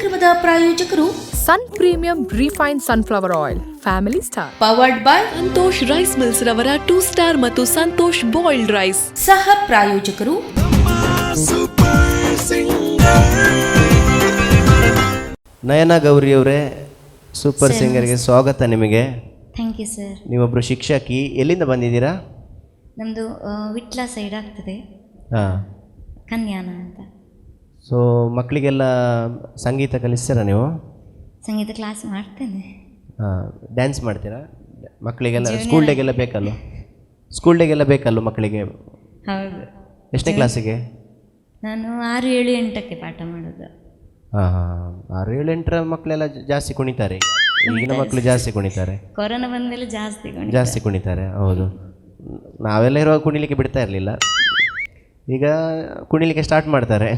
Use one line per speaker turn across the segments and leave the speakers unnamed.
ಕಾರ್ಯಕ್ರಮದ ಪ್ರಾಯೋಜಕರು
sun premium refined sunflower oil, family star,
powered by
Santosh rice mills ರವರ 2 star ಮತ್ತು ಸಂತೋಷ್ ಬಾಯ್ಲ್ಡ್ ರೈಸ್.
ಸಹ ಪ್ರಾಯೋಜಕರು
ನಯನಾ ಗೌರಿಯವರೇ, ಸೂಪರ್ ಸಿಂಗರ್ಗೆ ಸ್ವಾಗತ. ನಿಮಗೆ
ಥ್ಯಾಂಕ್ ಯು ಸರ್.
ನೀವೊಬ್ಬರು ಶಿಕ್ಷಕಿ, ಎಲ್ಲಿಂದ ಬಂದಿದ್ದೀರಾ?
ನಮ್ಮದು ವಿಟ್ಲ ಸೈಡ್ ಆಗ್ತದೆ,
ಹಾಂ.
ಕನ್ಯಾನ ಅಂತ.
ಸೊ ಮಕ್ಕಳಿಗೆಲ್ಲ ಸಂಗೀತ ಕಲಿಸ್ತೀರಾ ನೀವು?
ಸಂಗೀತ ಕ್ಲಾಸ್ ಮಾಡ್ತೇನೆ.
ಹಾಂ. ಡ್ಯಾನ್ಸ್ ಮಾಡ್ತೀರಾ ಮಕ್ಕಳಿಗೆಲ್ಲ? ಸ್ಕೂಲ್ ಡೇಗೆಲ್ಲ ಬೇಕಲ್ಲ? ಸ್ಕೂಲ್ ಡೇಗೆಲ್ಲ ಬೇಕಲ್ಲ ಮಕ್ಕಳಿಗೆ?
ಹೌದು.
ಎಷ್ಟನೇ ಕ್ಲಾಸಿಗೆ?
ನಾನು 6, 7, 8ಕ್ಕೆ ಪಾಠ ಮಾಡೋದು.
ಹಾಂ ಹಾಂ. 6, 7, 8ರ ಮಕ್ಕಳೆಲ್ಲ ಜಾಸ್ತಿ ಕುಣಿತಾರೆ. ಈಗಿನ ಮಕ್ಕಳು ಜಾಸ್ತಿ ಕುಣಿತಾರೆ.
ಕೊರೋನಾ ಬಂದಮೇಲೆ
ಜಾಸ್ತಿ ಕುಣಿತಾರೆ. ಹೌದು. ನಾವೆಲ್ಲ ಇರುವಾಗ ಕುಣಿಲಿಕ್ಕೆ ಬಿಡ್ತಾ ಇರಲಿಲ್ಲ. ಈಗ ಕುಣಿಲಿಕ್ಕೆ ಸ್ಟಾರ್ಟ್ ಮಾಡ್ತಾರೆ.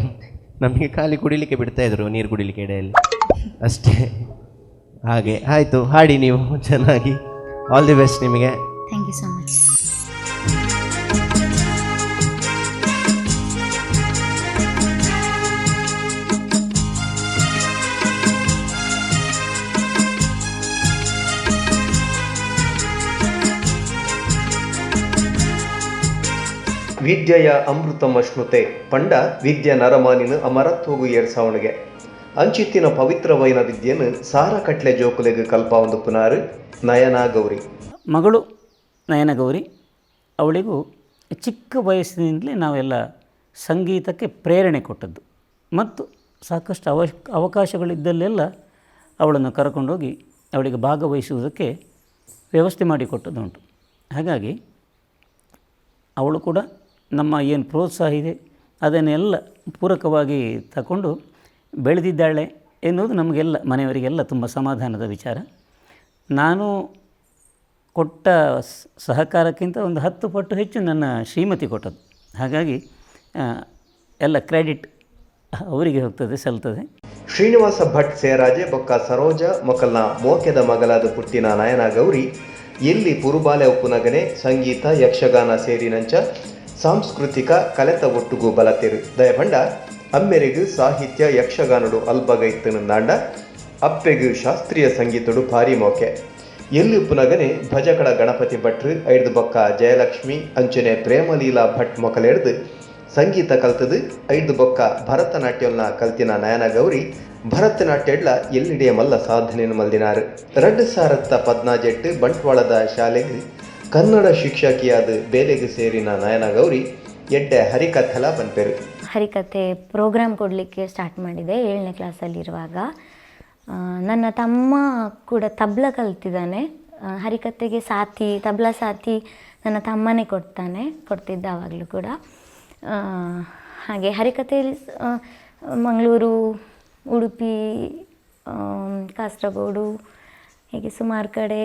ನಮಗೆ ಖಾಲಿ ಕುಡಿಲಿಕ್ಕೆ ಬಿಡ್ತಾಯಿದ್ರು, ನೀರು ಕುಡಿಲಿಕ್ಕೆ ಎಡೆಯಲ್ಲಿ ಅಷ್ಟೇ. ಹಾಗೆ ಆಯಿತು, ಹಾಡಿ ನೀವು ಚೆನ್ನಾಗಿ. ಆಲ್ ದಿ ಬೆಸ್ಟ್ ನಿಮಗೆ.
Thank you so much.
ವಿದ್ಯೆಯ ಅಮೃತಮಶ್ನುತೆ ಪಂಡ ವಿದ್ಯೆ ನರಮಾನಿನ ಅಮರತ್ವಗು ಏರ್ಸಾವಣಿಗೆ ಅಂಚಿತ್ತಿನ ಪವಿತ್ರವೈನ ವಿದ್ಯೆಯನ್ನು ಸಾರ ಕಟ್ಲೆ ಜೋಕುಲೆಗೆ ಕಲ್ಪ ಒಂದು ಪುನಾರು ನಯನಾ ಗೌರಿ.
ಮಗಳು ನಯನ ಗೌರಿ, ಅವಳಿಗೂ ಚಿಕ್ಕ ವಯಸ್ಸಿನಿಂದಲೇ ನಾವೆಲ್ಲ ಸಂಗೀತಕ್ಕೆ ಪ್ರೇರಣೆ ಕೊಟ್ಟದ್ದು ಮತ್ತು ಸಾಕಷ್ಟು ಅವಕಾಶಗಳಿದ್ದಲ್ಲೆಲ್ಲ ಅವಳನ್ನು ಕರ್ಕೊಂಡೋಗಿ ಅವಳಿಗೆ ಭಾಗವಹಿಸುವುದಕ್ಕೆ ವ್ಯವಸ್ಥೆ ಮಾಡಿಕೊಟ್ಟದ್ದುಂಟು. ಹಾಗಾಗಿ ಅವಳು ಕೂಡ ನಮ್ಮ ಏನು ಪ್ರೋತ್ಸಾಹ ಇದೆ ಅದನ್ನೆಲ್ಲ ಪೂರಕವಾಗಿ ತಗೊಂಡು ಬೆಳೆದಿದ್ದಾಳೆ ಎನ್ನುವುದು ನಮಗೆಲ್ಲ ಮನೆಯವರಿಗೆಲ್ಲ ತುಂಬ ಸಮಾಧಾನದ ವಿಚಾರ. ನಾನು ಕೊಟ್ಟ ಸಹಕಾರಕ್ಕಿಂತ ಒಂದು 10 ಪಟ್ಟು ಹೆಚ್ಚು ನನ್ನ ಶ್ರೀಮತಿ ಕೊಟ್ಟದ್ದು. ಹಾಗಾಗಿ ಎಲ್ಲ ಕ್ರೆಡಿಟ್ ಅವರಿಗೆ ಹೋಗ್ತದೆ, ಸಲ್ತದೆ.
ಶ್ರೀನಿವಾಸ ಭಟ್ ಸೇರಾಜೆ ಬೊಕ್ಕ ಸರೋಜ ಮೊಕಲ್ನ ಮೋಕೆದ ಮಗಲಾದ ಪುಟ್ಟಿನ ನಯನಾ ಗೌರಿ ಎಲ್ಲಿ ಪುರುಬಾಲೆ ಉಪ್ಪುನಗನೆ ಸಂಗೀತ ಯಕ್ಷಗಾನ ಸೇರಿನಂಚ ಸಾಂಸ್ಕೃತಿಕ ಕಲೆತ ಒಟ್ಟುಗೂ ಬಲತೆರು ದಯಪಂಡ ಅಮ್ಮೆರೆಗು ಸಾಹಿತ್ಯ ಯಕ್ಷಗಾನಡು ಅಲ್ಬಗೈತನು ನಾಂಡ ಅಪ್ಪೆಗು ಶಾಸ್ತ್ರೀಯ ಸಂಗೀತಡು ಭಾರಿ ಮೋಕೆ ಎಲ್ಲಿ ಉಪ್ಪುನಗನೆ ಭಜಕಳ ಗಣಪತಿ ಭಟ್ರು ಐದು ಬೊಕ್ಕ ಜಯಲಕ್ಷ್ಮಿ ಅಂಚನೆ ಪ್ರೇಮಲೀಲಾ ಭಟ್ ಮೊಕಲೆಡ್ದು ಸಂಗೀತ ಕಲ್ತದು ಐದು ಬೊಕ್ಕ ಭರತನಾಟ್ಯಂನ ಕಲ್ತಿನ ನಯನಾ ಗೌರಿ ಭರತನಾಟ್ಯಡ್ಲ ಎಲ್ಲಿಡೆಯ ಮಲ್ಲ ಸಾಧನೆಯನ್ನು ಮಲ್ದಿನಾರು. 2018 ಬಂಟ್ವಾಳದ ಶಾಲೆಗೆ ಕನ್ನಡ ಶಿಕ್ಷಕಿಯಾದ ಬೇಲೆಗೆ ಸೇರಿನ ನಯನಾ ಗೌರಿ ಎಡ್ಡೆ ಹರಿಕಥೆಲ ಬಂಪೆರು.
ಹರಿಕಥೆ ಪ್ರೋಗ್ರಾಮ್ ಕೊಡಲಿಕ್ಕೆ ಸ್ಟಾರ್ಟ್ ಮಾಡಿದೆ 7ನೇ ಕ್ಲಾಸಲ್ಲಿರುವಾಗ. ನನ್ನ ತಮ್ಮ ಕೂಡ ತಬ್ಲ ಕಲ್ತಿದ್ದಾನೆ. ಹರಿಕಥೆಗೆ ಸಾಥಿ, ತಬ್ಲ ಸಾಥಿ ನನ್ನ ತಮ್ಮನೇ ಕೊಡ್ತಿದ್ದ ಆವಾಗಲೂ ಕೂಡ. ಹಾಗೆ ಹರಿಕಥೆಯಲ್ಲಿ ಮಂಗಳೂರು, ಉಡುಪಿ, ಕಾಸರಗೋಡು ಹೀಗೆ ಸುಮಾರು ಕಡೆ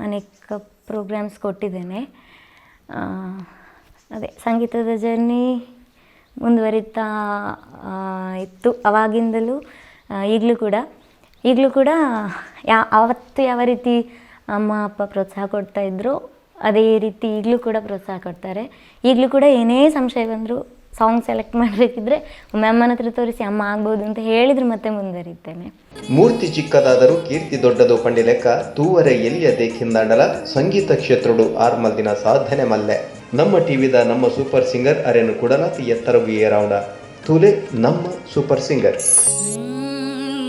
ಅನೇಕ ಪ್ರೋಗ್ರಾಮ್ಸ್ ಕೊಟ್ಟಿದ್ದೇನೆ. ಅದೇ ಸಂಗೀತದ ಜರ್ನಿ ಮುಂದುವರಿತಾ ಇತ್ತು ಆವಾಗಿಂದಲೂ. ಈಗಲೂ ಕೂಡ ಅವತ್ತು ಯಾವ ರೀತಿ ಅಮ್ಮ ಅಪ್ಪ ಪ್ರೋತ್ಸಾಹ ಕೊಡ್ತಾಯಿದ್ರು ಅದೇ ರೀತಿ ಈಗಲೂ ಕೂಡ ಪ್ರೋತ್ಸಾಹ ಕೊಡ್ತಾರೆ. ಈಗಲೂ ಕೂಡ ಏನೇ ಸಂಶಯ ಬಂದರೂ ಸಾಂಗ್ ಸೆಲೆಕ್ಟ್ ಮಾಡಬೇಕಿದ್ರೆ ಒಮ್ಮೆ ಅಮ್ಮನ ಹತ್ರ ತೋರಿಸಿ ಅಮ್ಮ ಆಗ್ಬೋದು ಅಂತ ಹೇಳಿದ್ರು ಮತ್ತೆ ಮುಂದುವರಿತೇನೆ.
ಮೂರ್ತಿ ಚಿಕ್ಕದಾದರೂ ಕೀರ್ತಿ ದೊಡ್ಡದು ಪಂಡಿ ಲೆಕ್ಕ ತೂವರೆ ಎಲಿಯದೆ ಕಿಂದಾಂಡಲ ಸಂಗೀತ ಕ್ಷೇತ್ರಡು ಆರ್ಮಲ್ದಿನ ಸಾಧನೆ ಮಲ್ಲೆ ನಮ್ಮ ಟಿವಿದ ನಮ್ಮ ಸೂಪರ್ ಸಿಂಗರ್ ಅರೆನು ಕುಡಲಾತಿ ಎತ್ತರವು ಏರಾವಣ ತೂಲೆ ನಮ್ಮ ಸೂಪರ್ ಸಿಂಗರ್.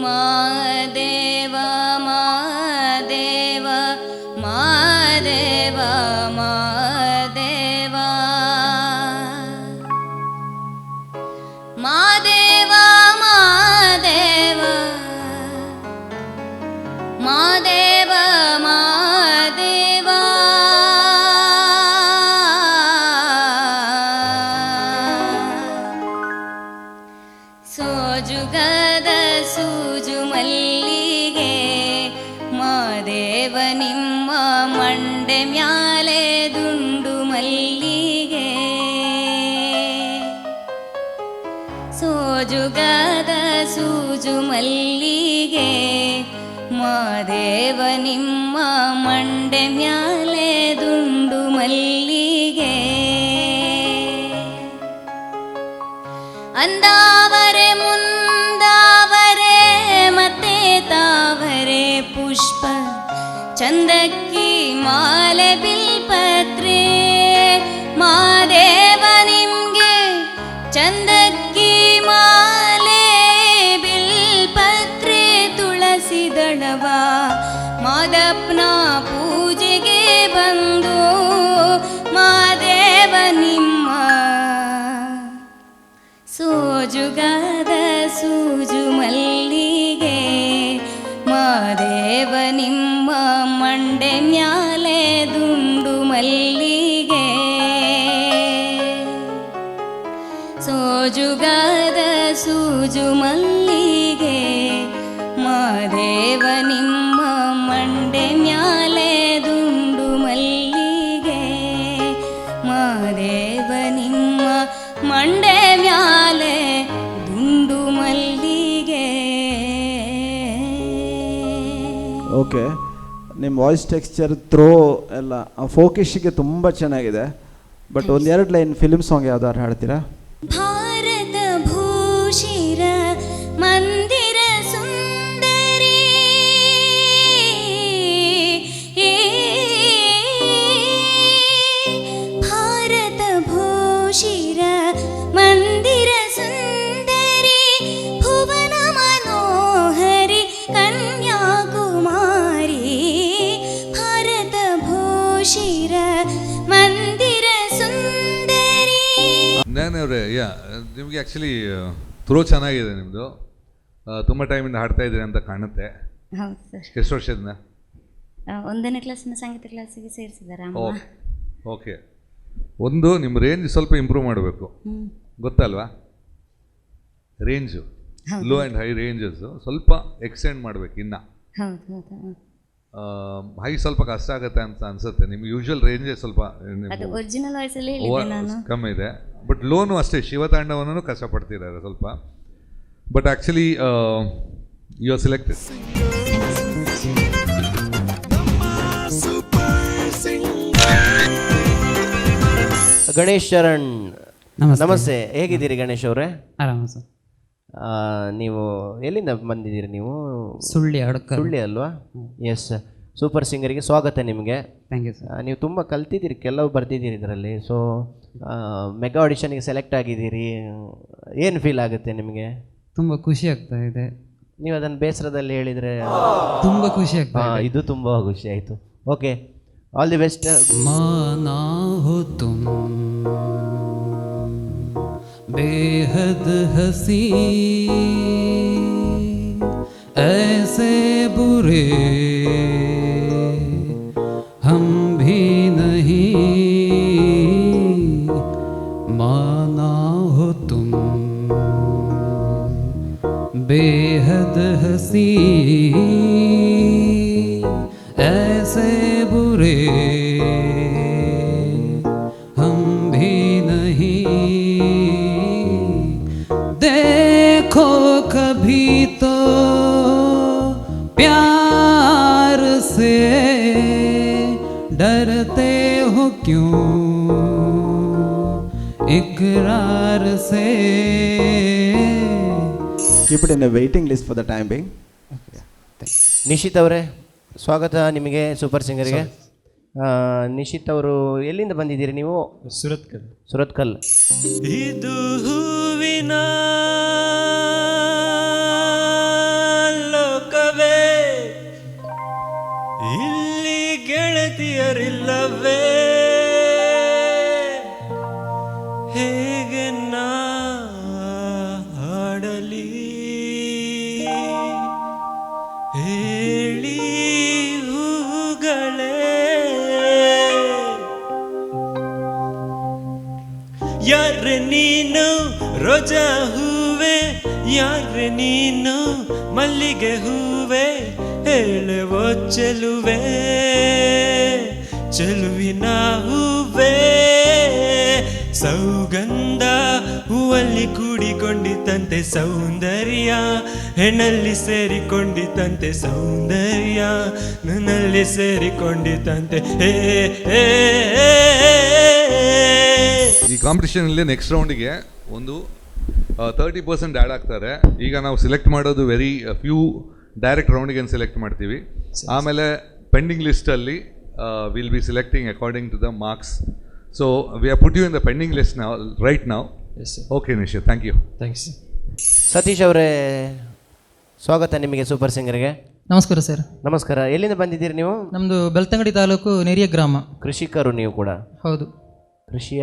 ಮಾದೇವ ಮಾದೇವ ಮಾದೇವ ಮಾದೇವ ಮಾದೇವ ಮಾದೇವ ಮಾದೇವ ಮಾದೇವ ಸೋಜುಗದ ಸೂಜು ಮಲ್ಲಿಗೆ ಮಾದೇವ ನಿಮ್ಮ ಮಂಡೆ ಮ್ಯಾಲೆ ದುಂಡು ಮಲ್ಲಿಗೆ ಸೋಜುಗದ ಸೂಜು ಮಲ್ಲಿಗೆ ಮಾದೇವ ನಿಮ್ಮ ಮಂಡೆ ಮ್ಯಾಲೆ ದುಂಡು ಮಲ್ಲಿಗೆ ಅಂದಾವರೆ ಮುಂದಾವರೆ
ಪುಷ್ಪ ಚಂದಕ್ಕಿ ಮಾಲೆ ಬಿಲ್ಪತ್ರೆ ಮಾದೇವ ನಿಮ್ಗೆ ಚಂದಕ್ಕಿ ಮಾಲೆ ಬಿಲ್ಪತ್ರೆ ತುಳಸಿ ದಳವ ಮಾದಪ್ಪನ ಪೂಜೆಗೆ ಬಂದು ಮಾದೇವ ನಿಮ್ಮ ಸೋಜುಗಾದ ಸೂಜು ಮಲ್ಲಿಗೆ ಮಾದೇವ ನಿಮ್ಮ ಮಂಡೆ ಮ್ಯಾಲೆ ದುಂಡು ಮಲ್ಲಿಗೆ ಸೋಜುಗಾದ ಸೂಜು ಮಲ್ಲಿಗೆ ಮಾದೇವ ನಿಮ್ಮ ಮಂಡೆ ಮ್ಯಾಲೆ ದುಂಡು ಮಲ್ಲಿಗೆ ಮಾದೇವ ನಿಮ್ಮ ಮಂಡೆ ಮ್ಯಾಲೆ ದುಂಡು ಮಲ್ಲಿಗೆ.
ಓಕೆ, ನಿಮ್ಮ ವಾಯ್ಸ್ ಟೆಕ್ಸ್ಚರ್ ಥ್ರೋ ಎಲ್ಲ ಫೋಕಿಶಿಗೆ ತುಂಬ ಚೆನ್ನಾಗಿದೆ. ಬಟ್ ಒಂದೆರಡು ಲೈನ್ ಫಿಲ್ಮ್ ಸಾಂಗ್ ಯಾವ್ದಾದ್ರು ಹಾಡ್ತೀರಾ?
ಭಾರತ ಭೂಷಿರ ಮಂದಿರ ಸುಂದರಿ ಭಾರತ ಭೂಷಿರ ಮಂದಿರ ಸುಂದರಿ ಭುವನ ಮನೋಹರಿ ಕನ್ಯಾಕುಮಾರಿ ಭಾರತ ಭೂಷಿರ ಮಂದಿರ ಸುಂದರಿ.
ಜ್ಞಾನವ್ರೆ, ನಿಮಗೆ ಆ್ಯಕ್ಚುಲಿ ಥ್ರೋ ಚೆನ್ನಾಗಿದೆ ನಿಮ್ಮದು. ತುಂಬ ಟೈಮಿಂದ ಹಾಡ್ತಾ ಇದ್ದೀರಿ ಅಂತ ಕಾಣುತ್ತೆ.
ಹೌದು ಸರ್.
ಎಷ್ಟು ವರ್ಷದಿಂದ?
1ನೇ ಕ್ಲಾಸಿನ ಸಂಗೀತ ಕ್ಲಾಸಿಗೆ ಸೇರಿಸಿದ್ದಾರೆ ಅಮ್ಮ.
ಓಕೆ. ಒಂದು ನಿಮ್ಮ ರೇಂಜ್ ಸ್ವಲ್ಪ ಇಂಪ್ರೂವ್ ಮಾಡಬೇಕು, ಗೊತ್ತಲ್ವಾ? Range low and high ranges ಸ್ವಲ್ಪ ಎಕ್ಸ್ಟೆಂಡ್ ಮಾಡಬೇಕು ಇನ್ನು. ಹೈ ಸ್ವಲ್ಪ ಕಷ್ಟ ಆಗುತ್ತೆ ಅಂತ ಅನ್ಸುತ್ತೆ. ನಿಮ್ಮ ಯೂಶುವಲ್ ರೇಂಜೇ ಸ್ವಲ್ಪ
ಒರಿಜಿನಲ್ ವಾಯ್ಸಲ್ಲಿ
ಕಮ್ಮಿ ಇದೆ. ಬಟ್ ಲೋನು ಅಷ್ಟೇ, ಶಿವತಾಂಡವನೂ ಕಷ್ಟಪಡ್ತಿದ್ದಾರೆ ಸ್ವಲ್ಪ. But actually you are selected.
Ganesh Sharan, ನಮಸ್ತೆ. ಹೇಗಿದ್ದೀರಿ ಗಣೇಶ್ ಅವರೇ?
ಆರಾಮ ಸರ್.
ನೀವು ಎಲ್ಲಿಂದ ಬಂದಿದ್ದೀರಿ? ನೀವು
ಸುಳ್ಳಿ
ಅಲ್ವಾ? ಎಸ್, ಸೂಪರ್ ಸಿಂಗರಿಗೆ ಸ್ವಾಗತ ನಿಮಗೆ.
Thank you sir.
ನೀವು ತುಂಬ ಕಲ್ತಿದ್ದೀರಿ, ಕೆಲವು ಬರ್ತಿದ್ದೀರಿ ಇದರಲ್ಲಿ. ಸೊ ಮೆಗಾ ಆಡಿಷನ್ಗೆ ಸೆಲೆಕ್ಟ್ ಆಗಿದ್ದೀರಿ, ಏನು ಫೀಲ್ ಆಗುತ್ತೆ ನಿಮಗೆ?
ತುಂಬ ಖುಷಿ ಆಗ್ತಾ ಇದೆ.
ನೀವು ಅದನ್ನು ಬೇಸರದಲ್ಲಿ ಹೇಳಿದರೆ
ತುಂಬ ಖುಷಿ ಆಗ್ತಾ ಇದೆ.
ಇದು ತುಂಬ ಖುಷಿ ಆಯಿತು. Okay, all the best.
ಮಾನಾ ಹೋ ತುಮ್ बेहद हसी ऐसे बुरे हम भी नहीं माना हो तुम बेहद हसी ऐसे बुरे हम भी नहीं देखो कभी तो प्यार से डरते हो क्यों इकरार से.
Keep it in a waiting list for the time being.
Nishit ಅವರೇ, ಸ್ವಾಗತ ನಿಮಗೆ ಸೂಪರ್ ಸಿಂಗರ್ಗೆ. ನಿಶಿತ್ ಅವರು ಎಲ್ಲಿಂದ ಬಂದಿದ್ದೀರಿ ನೀವು? ಸುರತ್ಕಲ್.
ಇದು ಹೂವಿನ ಲೋಕವೇ, ಇಲ್ಲಿ ಗೆಳತಿಯರಿಲ್ಲವೇ, ಹೇಗೆ ನಾ ಹಾಡಲಿ ಹೇಳಿ ಹೂಗಳೇ. ಯಾರೆ ನೀನು ರೋಜಾ ಹೂವೆ, ಯಾರೆ ನೀನು ಮಲ್ಲಿಗೆ ಹೂವೆ, ಹೇಳುವೋ ಚೆಲುವೆ ಚೆಲುವಿನ ಹೂವೆ. ಸೌಗಂಧ ಹೂವಲ್ಲಿ ಕೂಡಿಕೊಂಡಿತಂತೆ ಸೌಂದರ್ಯ, ಹೆಣ್ಣಲ್ಲಿ ಸೇರಿಕೊಂಡಿತಂತೆ ಸೌಂದರ್ಯ, ನನ್ನಲ್ಲಿ ಸೇರಿಕೊಂಡಿತಂತೆ.
ಈ ಕಾಂಪಿಟೇಷನಲ್ಲಿ ನೆಕ್ಸ್ಟ್ ರೌಂಡಿಗೆ ಒಂದು 30% ಆ್ಯಡ್ ಆಗ್ತಾರೆ. ಈಗ ನಾವು ಸೆಲೆಕ್ಟ್ ಮಾಡೋದು ವೆರಿ ಫ್ಯೂ ಡೈರೆಕ್ಟ್ ರೌಂಡಿಗೆ ಸೆಲೆಕ್ಟ್ ಮಾಡ್ತೀವಿ. ಆಮೇಲೆ ಪೆಂಡಿಂಗ್ ಲಿಸ್ಟಲ್ಲಿ will be selecting according to the marks. So we are put you in the pending list ನಾವು ರೈಟ್ ನಾವು. Okay Nishith, thank you.
Thanks.
Satish ಅವರೇ, ಸ್ವಾಗತ ನಿಮಗೆ ಸೂಪರ್ ಸಿಂಗರ್ಗೆ.
ನಮಸ್ಕಾರ ಸರ್.
ನಮಸ್ಕಾರ. ಎಲ್ಲಿಂದ ಬಂದಿದ್ದೀರಿ ನೀವು?
ನಮ್ಮದು ಬೆಳ್ತಂಗಡಿ ತಾಲೂಕು ನೆರಿಯ ಗ್ರಾಮ.
ಕೃಷಿಕರು ನೀವು ಕೂಡ?
ಹೌದು.
ಕೃಷಿಯ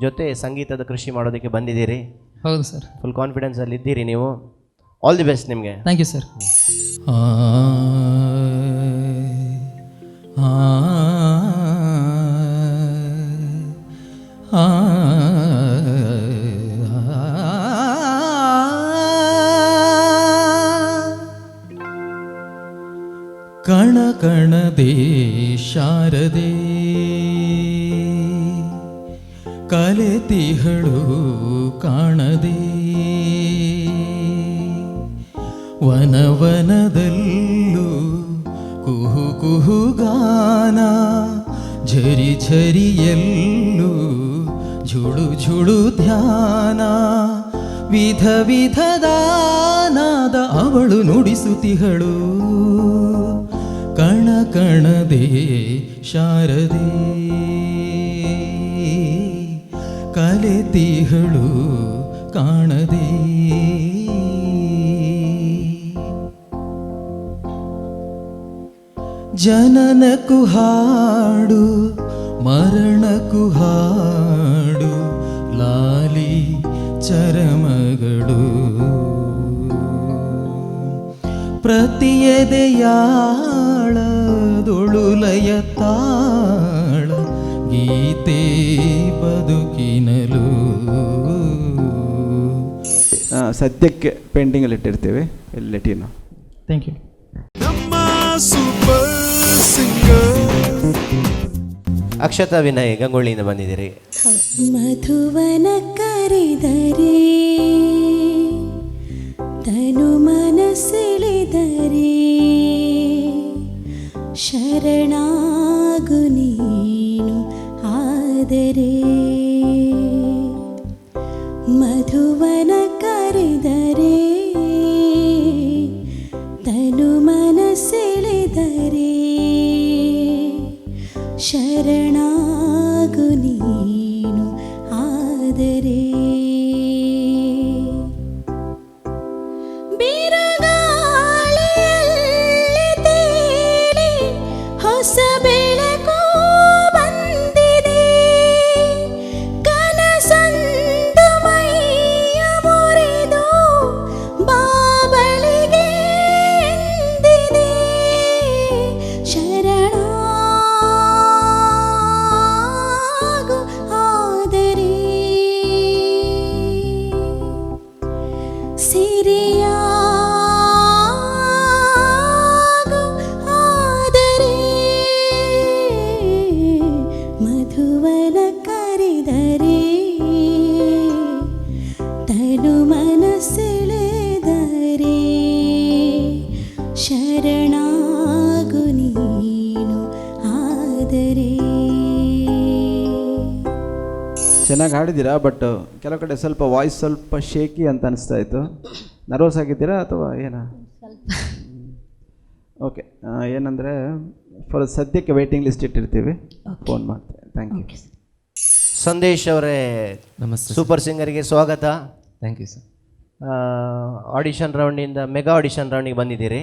ಜೊತೆ ಸಂಗೀತದ ಕೃಷಿ ಮಾಡೋದಕ್ಕೆ ಬಂದಿದ್ದೀರಿ?
ಹೌದು ಸರ್.
ಫುಲ್ ಕಾನ್ಫಿಡೆನ್ಸಲ್ಲಿ ಇದ್ದೀರಿ ನೀವು. ಆಲ್ ದಿ ಬೆಸ್ಟ್ ನಿಮಗೆ.
Thank you sir.
ಕಣ ಕಣದೇ ಶಾರದೆ ಕಲೆತಿಹಳು ಕಾಣದೆ ವನವನದಲ್ಲೂ ಕುಹು ಕುಹು ಗಾನ ಝರಿ ಝರಿಯಲ್ಲೂ ಝುಳು ಝುಳು ಧ್ಯಾನ ವಿಧ ವಿಧದ ನಾದ ಅವಳು ನುಡಿಸುತ್ತಿಹಳು ಕಣ ಕಣದೇ ಶಾರದೆ ಕಲೆತಿಹಳು ಕಾಣದೆ ಜನನಕ್ಕೂ ಹಾಡು ಮರಣಕ್ಕೂ ಹಾಡು ಲಾಲಿ ಚರಮಗಳು ಪ್ರತಿಯದೆಯಾಳದೊಳು ಲಯ ತಾಳ ಗೀತೆ ಬದುಕಿನಲು.
ಸದ್ಯಕ್ಕೆ ಪೆಂಡಿಂಗಲ್ಲಿ ಇಟ್ಟಿರ್ತೀವಿ, ಲೆಟಿನೋ.
Thank you.
ಅಕ್ಷತಾ ವಿನಯ್ ಗಂಗೊಳ್ಳಿಯಿಂದ ಬಂದಿದ್ದೀರಿ.
ಮಧುವನ ಕರೆದರೆ ತನು ಮನಸ್ಸೆಳೆದರೆ ಶರಣಾಗು ನೀನು ಆದರೆ ಮಧುವನ ಕರೆದರೆ ತನು ಮನಸ್ಸೆಳೆದರೆ ಶರಣಾಗು ನೀನು ಆದರೆ ಬಿರುಗಾಳಿಯಲ್ಲಿ ತೇಲಿ ಹೊಸ ಬೆಳಕು ಬಂದಿದೆ ಕನಸಂದು ಮೈಯ ಮುರಿದು ಬಾಬಳಿಗೆ ಎಂದಿದೆ ಶರಣಾಗು ಆದರೆ ಸಿರಿಯಾಗು ಆದರೆ ಮಧುವನ ಕರೆದರೆ ತನು ಮನಸ್ಸೆಳೆದರೆ ಶರಣಾಗು ನೀನು ಆದರೆ.
ಚೆನ್ನಾಗಿ ಹಾಡಿದ್ದೀರಾ, ಬಟ್ ಕೆಲವು ಕಡೆ ಸ್ವಲ್ಪ ವಾಯ್ಸ್ ಸ್ವಲ್ಪ ಶೇಕಿ ಅಂತ ಅನಿಸ್ತಾ ಇತ್ತು. ನರ್ವಸ್ ಆಗಿದ್ದೀರಾ ಅಥವಾ ಏನಾ? ಓಕೆ, ಏನಂದರೆ ಫಾರ್ ಸದ್ಯಕ್ಕೆ ವೇಟಿಂಗ್ ಲಿಸ್ಟ್ ಇಟ್ಟಿರ್ತೀವಿ, ಫೋನ್ ಮಾಡ್ತೇವೆ. Thank you.
ಸಂದೇಶ್ ಅವರೇ,
ನಮಸ್ತೆ.
ಸೂಪರ್ ಸಿಂಗರ್ಗೆ ಸ್ವಾಗತ.
Thank you sir.
ಆಡಿಷನ್ ರೌಂಡಿಂದ ಮೆಗಾ ಆಡಿಷನ್ ರೌಂಡಿಗೆ ಬಂದಿದ್ದೀರಿ.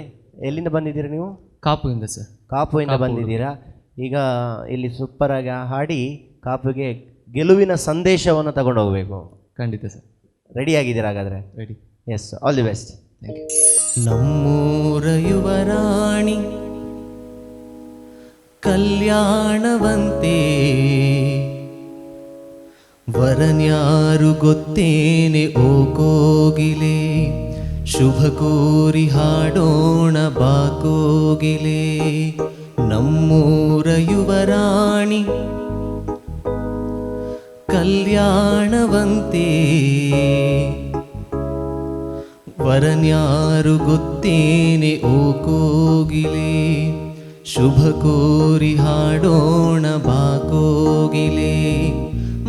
ಎಲ್ಲಿಂದ ಬಂದಿದ್ದೀರಿ ನೀವು?
ಕಾಪುವಿಂದ ಸರ್.
ಕಾಪುವಿಂದ ಬಂದಿದ್ದೀರಾ. ಈಗ ಇಲ್ಲಿ ಸೂಪರಾಗಿ ಹಾಡಿ ಕಾಪುಗೆ ಗೆಲುವಿನ ಸಂದೇಶವನ್ನು ತಗೊಂಡು ಹೋಗಬೇಕು.
ಖಂಡಿತ ಸರ್.
ರೆಡಿ ಆಗಿದ್ದೀರಾ ಹಾಗಾದರೆ?
Ready.
Yes, all the best.
Thank you.
ನಮ್ಮೂರ ಯುವರಾಣಿ ಕಲ್ಯಾಣವಂತೆ ವರನ್ಯಾರು ಗೊತ್ತೇನೆ ಓ ಕೋಗಿಲೆ ಶುಭ ಕೋರಿ ಹಾಡೋಣ ಬಾ ಕೋಗಿಲೆ. ನಮ್ಮೂರ ಯುವರಾಣಿ ಕಲ್ಯಾಣವಂತೆ ವರನ್ಯಾರು ಗೊತ್ತೇನೆ ಓ ಕೋಗಿಲೆ ಶುಭ ಕೋರಿ ಹಾಡೋಣ ಬಾ ಕೋಗಿಲೆ.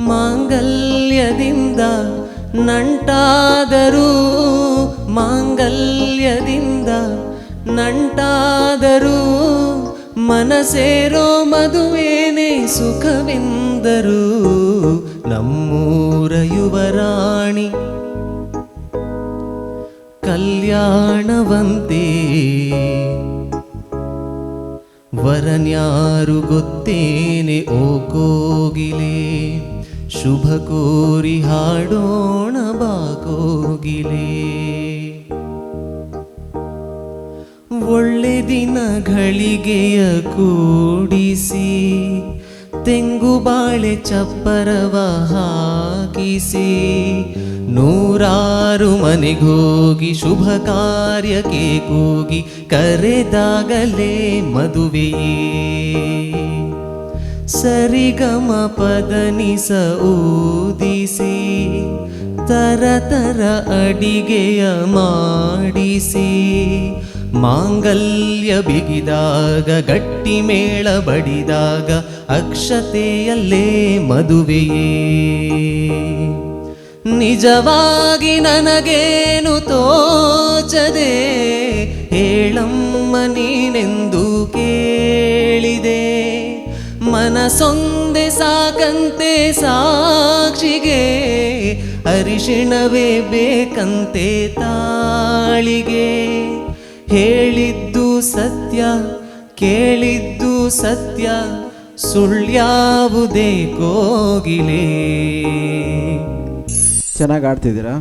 ಮಾಂಗಲ್ಯದಿಂದ ನಂಟಾದರೂ ಮಾಂಗಲ್ಯದಿಂದ ನಂಟಾದರೂ ಮನಸೇರೋ ಮದುವೇನೆ ಸುಖವೆಂದರು ನಮ್ಮೂರ ಯುವರಾಣಿ ಕಲ್ಯಾಣವಂತೆ ವರನ್ಯಾರು ಗೊತ್ತೇನೆ ಓ ಕೋಗಿಲೆ ಶುಭ ಕೋರಿ ಹಾಡೋಣ ಬಾ ಕೋಗಿಲೆ ಒಳ್ಳೆ ದಿನಗಳಿಗೆಯ ಕೂಡಿಸಿ ತೆಂಗು ಬಾಳೆ ಚಪ್ಪರವ ಹಾಕಿಸಿ ನೂರಾರು ಮನೆಗೋಗಿ ಶುಭ ಕಾರ್ಯಕ್ಕೆ ಕೂಗಿ ಕರೆದಾಗಲೇ ಮದುವೆಯೇ ಸರಿಗಮ ಪದನಿಸ ಊದಿಸಿ ತರತರ ಅಡಿಗೆಯ ಮಾಡಿಸಿ ಮಾಂಗಲ್ಯ ಬಿಗಿದಾಗ ಗಟ್ಟಿ ಮೇಳ ಬಡಿದಾಗ ಅಕ್ಷತೆಯಲ್ಲೇ ಮದುವೆಯೇ ನಿಜವಾಗಿ ನನಗೇನು ತೋಚದೆ ಹೇಳಮ್ಮ ನೀನೆಂದು ಕೇಳಿದೆ ಮನಸೊಂದೆ ಸಾಕಂತೆ ಸಾಕ್ಷಿಗೆ ಅರಿಶಿಣವೇ ಬೇಕಂತೆ ತಾಳಿಗೆ ಹೇಳಿದ್ದು ಸತ್ಯ ಕೇಳಿದ್ದು ಸತ್ಯ ಸುಳ್ಳ್ಯಾವುದೇ ಕೋಗಿಲೆ.
ಚೆನ್ನಾಗಿ ಆಡ್ತಿದ್ದೀರಾ.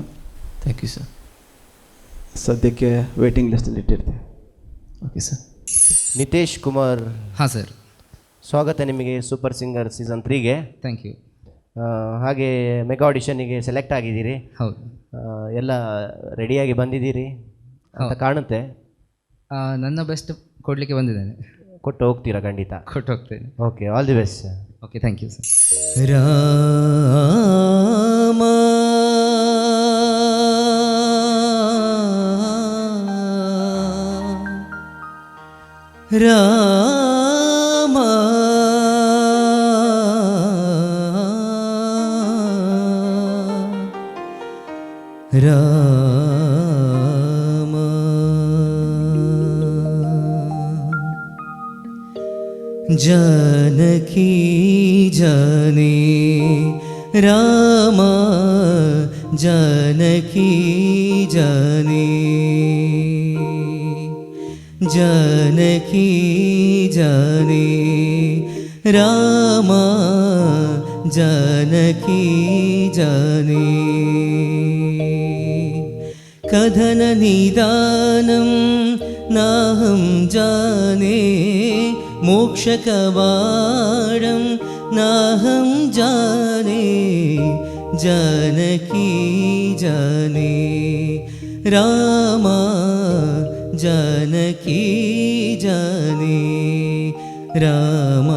Thank you sir.
ಸದ್ಯಕ್ಕೆ ವೇಟಿಂಗ್ ಲಿಸ್ಟಲ್ಲಿ ಇಟ್ಟಿರ್ತೀವಿ.
Okay sir.
ನಿತೇಶ್ ಕುಮಾರ್.
ಹಾಂ ಸರ್.
ಸ್ವಾಗತ ನಿಮಗೆ ಸೂಪರ್ ಸಿಂಗರ್ ಸೀಸನ್ 3ಗೆ.
Thank you.
ಹಾಗೆ ಮೆಗಾ ಆಡಿಷನ್ನಿಗೆ ಸೆಲೆಕ್ಟ್ ಆಗಿದ್ದೀರಿ.
ಹೌದು.
ಎಲ್ಲ ರೆಡಿಯಾಗಿ ಬಂದಿದ್ದೀರಿ ಅಂತ ಕಾಣುತ್ತೆ.
ನನ್ನ ಬೆಸ್ಟ್ ಕೊಡಲಿಕ್ಕೆ ಬಂದಿದ್ದೇನೆ.
ಕೊಟ್ಟು ಹೋಗ್ತೀರಾ? ಖಂಡಿತ
ಕೊಟ್ಟು ಹೋಗ್ತೇನೆ.
Okay, all the best.
Okay, thank you sir.
Rama Rama Rama Janaki जाने राम जानकी जाने जानकी जाने राम जानकी जाने कथन निदानं नाहं जाने मोक्षकवाडं नाहं जाने जानकी जाने राम जानकी जाने Ram.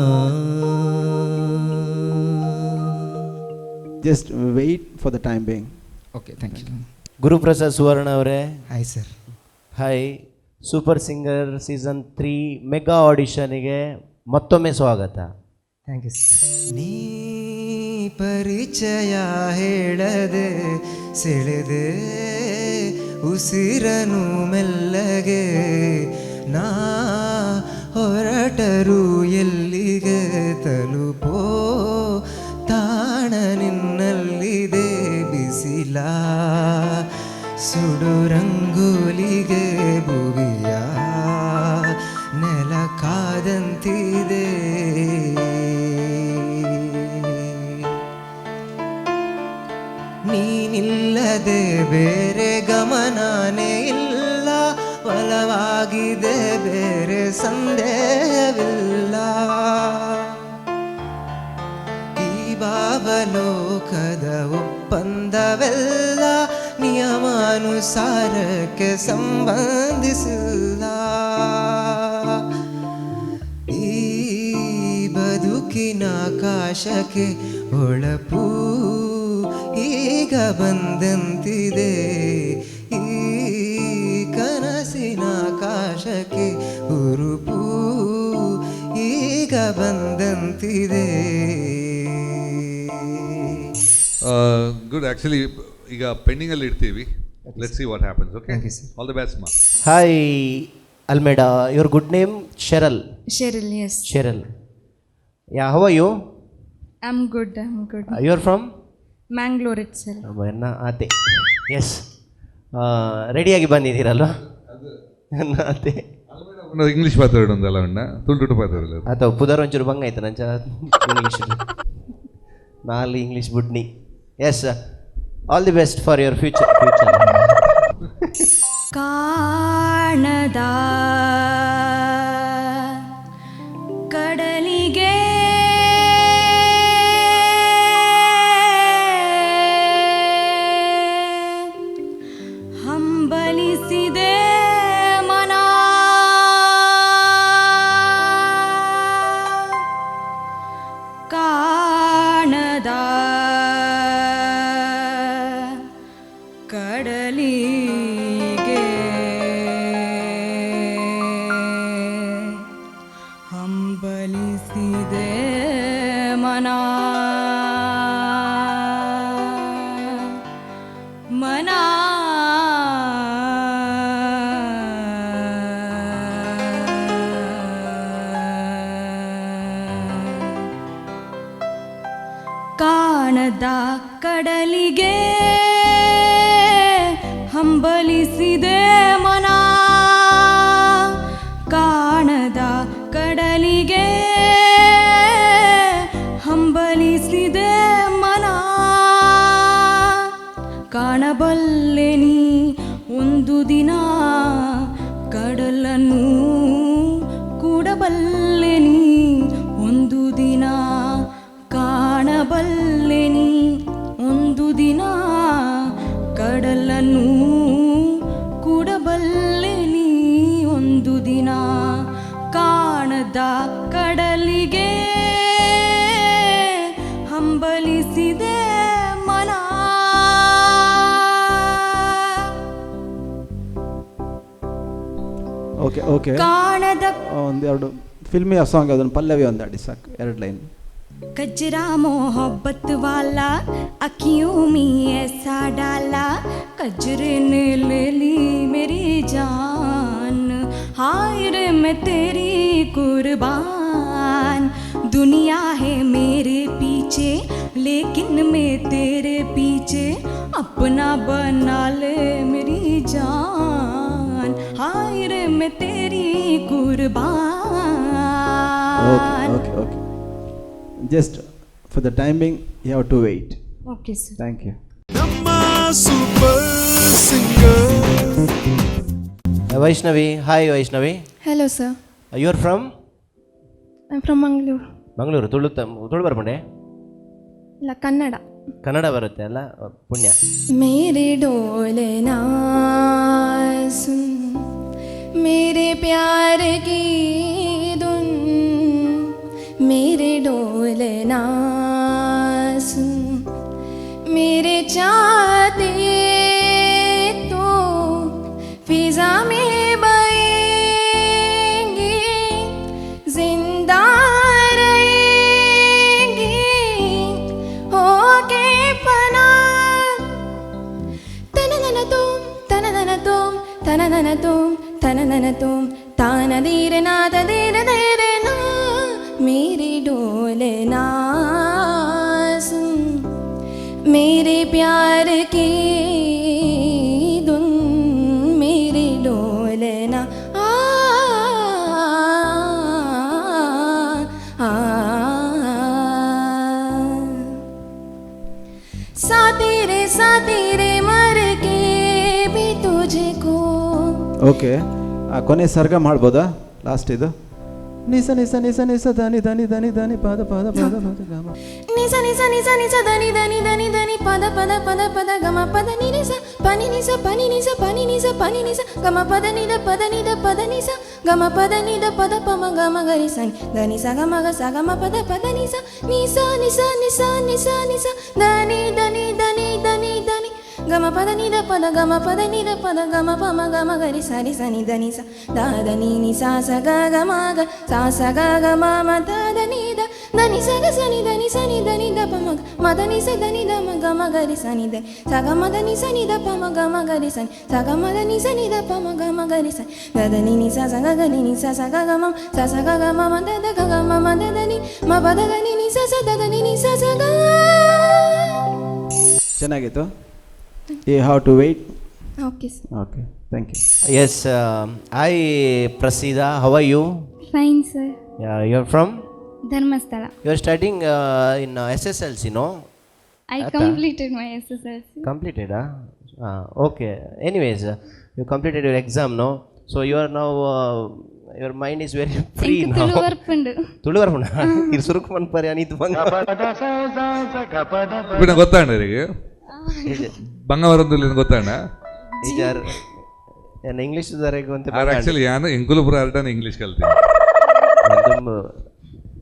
Just wait for the time being.
Okay, thank you.
Guruprasad Suvarna ಅವರೇ.
Hi sir.
Hi. Super singer season 3 mega ಆಡಿಷನ್ಗೆ ಮತ್ತೊಮ್ಮೆ ಸ್ವಾಗತ.
ಥ್ಯಾಂಕ್ ಯು.
ನೀ ಪರಿಚಯ ಹೇಳದೆ ಸೆಳೆದೆ ಉಸಿರನು ಮೆಲ್ಲಗೆ ನಾ ಹೊರಟರು ಎಲ್ಲಿಗೆ ತಲುಪೋ ತಾಣ ನಿನ್ನಲ್ಲಿದೆ ಬಿಸಿಲ ಸುಡು ರಂಗೋಲಿಗೆ ಭುವಿಯ ನೆಲ ಕಾದಂತಿದೆ ನೀನಿಲ್ಲದೆ ಬೇರೆ ಗಮನನೇ ಇಲ್ಲ ಒಲವಾಗಿದೆ ಬೇರೆ ಸಂದೇಹವಿಲ್ಲ ಈ ಭಾವಲೋಕದ ಒಪ್ಪಂದವೆಲ್ಲ ನಿಯಮಾನುಸಾರಕ್ಕೆ ಸಂಬಂಧಿಸಿಲ್ಲ ಈ ಬದುಕಿನ ಆಕಾಶಕ್ಕೆ ಹೊಳಪು ಈಗ ಬಂದಂತಿದೆ ಈ ಕನಸಿನ ಆಕಾಶಕ್ಕೆ ಹುರುಪು ಈಗ ಬಂದಂತಿದೆ.
ಗುಡ್. ಆ್ಯಕ್ಚುಲಿ ಈಗ ಪೆಂಡಿಂಗಲ್ಲಿ ಇಡ್ತೀವಿ. Let's see what happens. Okay, all the best ಮಾ.
Hi. Almeida. Your good name? Cheryl.
Cheryl, yes.
Cheryl. Yeah, how are you?
I'm good.
You are from?
Mangalore itself.
ಅದೇ ಎಸ್ ರೆಡಿಯಾಗಿ ಬಂದಿದ್ದೀರಲ್ವಾ ಅದೇ
English ಮಾತಾಡೋದಲ್ಲ ಅಣ್ಣ ತುಳು ಮಾತಾಡಲ್ಲ
ಅಥವಾ ಪುದರ್ ಒಂಚೂರು ಬಂಗ ಆಯ್ತು ನಂಚ ಇಂಗ್ಲೀಷ್ ನಾಲ್ ಇಂಗ್ಲೀಷ್ ಬುಡ್ನಿ yes all the best for your future
ಕಾಣದ ಕಡಲಿಗೆ ಹಂಬಲಿಸಿದೆ ಮನ ಕಾಣದ ಕಡಲಿಗೆ ಹಂಬಲಿಸಿದೆ ಮನ ಮನ ಕಾಣದ ಕಡಲಿಗೆ ಹಂಬಲಿಸಿದೆ ಮನ ಕಾಣದ ಕಡಲಿಗೆ ಹಂಬಲಿಸಿದೆ ಮನ ಕಾಣಬಲ್ಲೆ ನೀ ಒಂದು ದಿನ ಕಡಲನ್ನು ಕೂಡಬಲ್ಲೆ ನೀ ಒಂದು ದಿನ ಕಾಣಬಲ್ಲೆ ನೀ ಒಂದು ದಿನ ಕಡಲನ್ನು ಕೂಡಬಲ್ಲೆ ನೀ ಒಂದು ದಿನ ಕಾಣದ ಕಡಲಿಗೆ ಹಂಬಲಿಸಿದೆ ಮನ
ಓಕೆ ಓಕೆ
ಕಾಣದ
ಒಂದೆರಡು ಫಿಲ್ಮಿ ಸಾಂಗ್ ಅದನ್ನು ಪಲ್ಲವಿ ಒಂದು ಅಡಿ ಸಾಕು 2 ಲೈನ್
कजरा मोहब्बत वाला अखियों में ऐसा डाला कजरे ने ले ली मेरी जान हाय रे मैं तेरी कुर्बान दुनिया है मेरे पीछे लेकिन मैं तेरे पीछे अपना बना ले मेरी जान हाय रे मैं तेरी कुर्बान
okay okay Just for the timing, you have to wait.
Okay, sir.
Thank you.
Vaishnavi, hi Vaishnavi.
Hello, sir.
You are from?
I'm from Mangalore.
Mangaluru Tulu ಬರ್ಬಂಡೆ
ಇಲ್ಲ ಕನ್ನಡ
ಕನ್ನಡ ಬರುತ್ತೆ ಅಲ್ಲ ಪುಣ್ಯ
मेरे डोलना सुन मेरे प्यार की धुन मेरे डोलना सुन मेरे चाहते तो फिजा में बहेंगे जिंदा रहेंगे होके फना तननन तुम तननन तुम तननन तुम तननन तुम तान धीर नाद धीर धीर ना मेरे डोलना सुन मेरे प्यार की धुन मेरे डोलना साथी रे मर के भी तुझको
ಓಕೆ ಕೊನೆ ಸರ್ಗ ಮಾಡ್ಬೋದಾ ಲಾಸ್ಟ್ ಇದು ನಿಸ ನಿಸ ನಿಸ ನಿಸ ಧನಿ ಧನಿ ಧನಿ ಧನಿ ಪದ ಪದ ಪದ ಪದ ಗಮ
ನಿಸ ನಿಸ ನಿಸ ನಿಸ ಧನಿ ಧನಿ ಧನಿ ಧನಿ ಪದ ಪದ ಪದ ಪದ ಗಮ ಪದ ನಿಸ ಪನಿ ನಿಸ ಪನಿ ನಿಸ ಪನಿ ನಿಸ ಪನಿ ನಿಸ ಗಮ ಪದ ನಿದ ಪದ ನಿಸ ಗಮ ಪದ ನಿದ ಪದ ಪಮ ಗಮ ಗರಿ ಸನಿ ಧನಿ ಸ ಗಮ ಗ ಸ ಗಮ ಪದ ಪದ ನಿಸ ನಿಸ ನಿಸ ನಿಸ ನಿಸ ನಿಸ ಧನಿ ಧನಿ ಧನಿ ಧನಿ ಧನಿ ಗಮ ಪದ ನಿದ ಪದ ಗಮ ಪದ ನಿದ ಪದ ಗಮ ಪಮ ಗಮ ಗರಿ ಸರಿ ಸನಿ ಧನಿ ಸ ದಾದ ನೀನಿ ಸಾ ಸ ಗ ಗ ಮ ಗ ಸಾ ಸ ಗ ಗ ಮ ಮ ದಾದ ನೀದ ಧನಿ ಸ ಗ ಸನಿ ಧನಿ ಸನಿ ಧನಿ ದ ಪ ಮ ದ ನಿ ಸ ಧನಿ ದ ಮ ಗ ಮ ಗರಿ ಸನಿ ದ ಸ ಗ ಮ ದ ನಿ ಸ ನಿ ದ ಪ ಮ ಗ ಮ ಗರಿ ಸನಿ ಸ ಗ ಮ ದ ನಿ ಸ ನಿ ದ ಪ ಮ ಗ ಮ ಗರಿ ಸನಿ ದ ದ ನಿ ನಿ ಸ ಸ ಗ ಗ ನಿ ನಿ ಸ ಸ ಗ ಗ ಮ ಸ ಸ ಗ ಗ ಮ ಮ ದ ದ ಗ ಗ ಮ ಮ ದ ದ ನಿ ಮ ಪ ದ ದ ನಿ ನಿ ಸ ಸ ದ ದ ನಿ ನಿ ಸ ಸ ಗ.
ಚೆನ್ನಾಗಿತ್ತು. You have to wait.
Okay sir.
Okay, thank you.
Yes, hi Prasida, how are you?
Fine sir.
You're from?
Dharmasthala.
You're studying in SSLC, no?
I completed my SSLC.
Completed, okay. Anyways, you completed your exam, no? So you are now, your mind is very free now. ತುಳುವರ್ಪುಂಡು ಇದು ಸುರುಕು ಪರಿ ಅನಿತು
ఇప్పుడు ಗೊತ್ತಾಂಡ ಅವರಿಗೆ ಬಂಗವರದಲ್ಲಿ ಗೊತ್ತಾಂಡ
ಈಜಾರ್ ಏನು English ದರೆಗೆ ಅಂತ
actually ಯಾನು ಎಂಕುಲಪುರ ಅರ್ಡನ English ಕಲ್ತೀನಿ
ತುಂಬ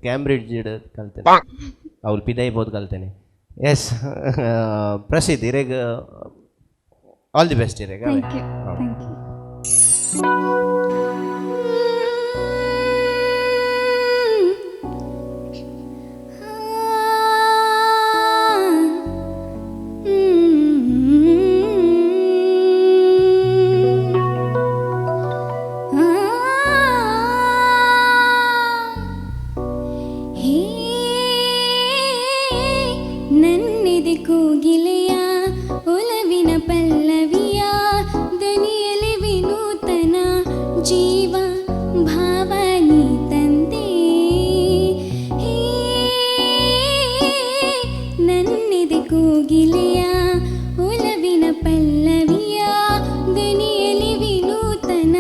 ಕ್ಯಾಂಬ್ರಿಡ್ಜ್ ಕಲ್ತೇನೆ ಅವ್ರು ಪಿದೈ ಬೋದು ಕಲ್ತೇನೆ. ಎಸ್ ಪ್ರಸಿದ್ಧ ಇರೇಗ ಆಲ್ ದಿ ಬೆಸ್ಟ್ ಇರೇಗ.
Thank you.
ಕೋಗಿಲೆಯ ಒಲವಿನ ಪಲ್ಲವಿಯ ದನಿಯಲಿ ವಿನೂತನ ಜೀವ ಭಾವನಿ ತಂದೆ ನನ್ನಿದೆ ಕೋಗಿಲೆಯ ಒಲವಿನ ಪಲ್ಲವಿಯ ದನಿಯಲಿ ವಿನೂತನ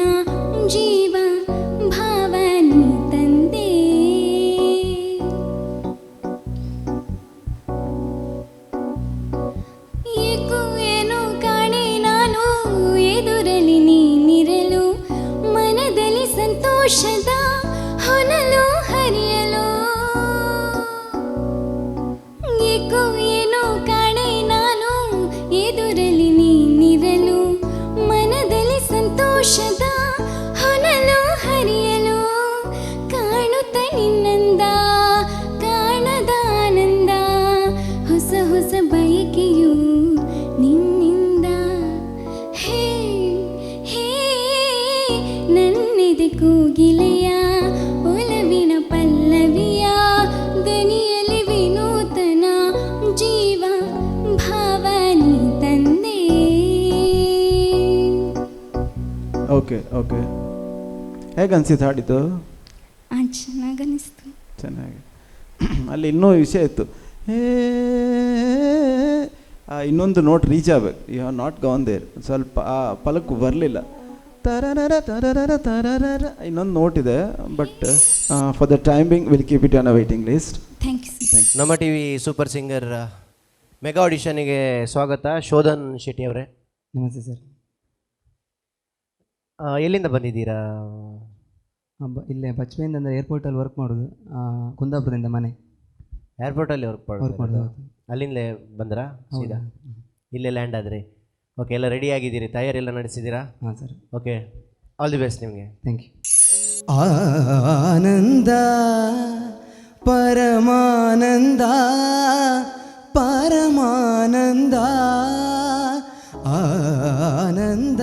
ಜೀವ ಭಾವನಿ ತಂದೆ ಸಂತೋಷದ ಹೊನಲು ಹರಿಯಲು ಏಕೋ ಏನೋ ಕಾಣೆ ನಾನು ಎದುರಲಿ ನೀನಿರಲು ಮನದಲ್ಲಿ ಸಂತೋಷದ ಹೊನಲು ಹರಿಯಲು ಕಾಣುತ್ತ ನಿನ್ನಂದ ಕಾಣದ ಆನಂದ ಹೊಸ ಹೊಸ ಬಯಕೆಯು ನಿನ್ನಿಂದ ಹೇ ಹೇ ನನ್ನಿದೆ ಕೋಗಿಲೆಯ ಒಲವಿನ ಪಲ್ಲವಿಯ ದನಿಯಲಿ ವಿನೂತನ ಜೀವ ಭಾವನಿ ತಂದೆ.
ಓಕೆ ಓಕೆ, ಹೇಗೆ ಅನಿಸಿತು ಹಾಡಿದ್ದು?
ಚೆನ್ನಾಗಿ ಅನಿಸ್ತು.
ಚೆನ್ನಾಗಿ. ಅಲ್ಲಿ ಇನ್ನೂ ವಿಷಯ ಇತ್ತು, ಇನ್ನೊಂದು ನೋಟ್ ರೀಚ್ ಆಗಬೇಕು. You have not gone there. ಸ್ವಲ್ಪ ಆ ಪಲಕ್ಕು ಬರಲಿಲ್ಲ. ಇನ್ನೊಂದು ನೋಟ್ ಇದೆ, but for the timing will keep it on a waiting list.
Thank you.
ನಮ್ಮ T V super singer mega ಆಡಿಷನ್ಗೆ ಸ್ವಾಗತ. ಶೋಧನ್ ಶೆಟ್ಟಿ ಅವರೇ,
ನಮಸ್ತೆ ಸರ್.
ಎಲ್ಲಿಂದ ಬಂದಿದ್ದೀರಾ?
ಇಲ್ಲೇ ಬಚ್ಪೆಯಿಂದ ಅಂದರೆ ಏರ್ಪೋರ್ಟಲ್ಲಿ ವರ್ಕ್ ಮಾಡೋದು. ಕುಂದಾಪುರದಿಂದ ಮನೆ.
ಏರ್ಪೋರ್ಟಲ್ಲಿ ವರ್ಕ್ ಮಾಡೋದು. ಅಲ್ಲಿಂದಲೇ ಬಂದ್ರಾ ಸೀದಾ? ಇಲ್ಲೇ ಲ್ಯಾಂಡ್ ಆದ್ರಿ? ಓಕೆ, ಎಲ್ಲ ರೆಡಿ ಆಗಿದ್ದೀರಿ? ತಯಾರಿ ಎಲ್ಲ ನಡೆಸಿದ್ದೀರಾ?
ಹಾಂ ಸರ್.
ಓಕೆ, ಆಲ್ ದಿ ಬೆಸ್ಟ್ ನಿಮಗೆ.
Thank you.
ಆನಂದ ಪರಮಾನಂದ ಪರಮಾನಂದ ಆನಂದ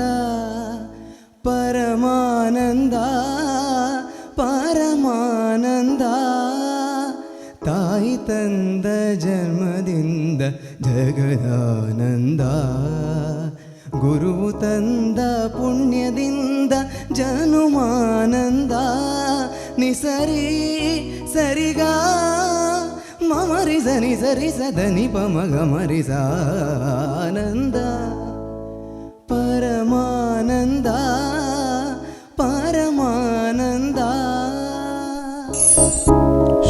ಪರಮಾನಂದ ಪರಮಾನಂದ ತಾಯಿ ತಂದ ಜನ್ಮದಿಂದ ಜಗದಾನಂದ ಗುರುವು ತಂದ ಪುಣ್ಯದಿಂದ ಜನುಮಾನಂದ ನಿಸರಿ ಸರಿಗ ಮಮರಿ ಸನಿ ಸರಿ ಸದನಿ ಪಮಗ ಮರಿಸ ಆನಂದ ಪರಮಾನಂದ ಪರಮಾನಂದ.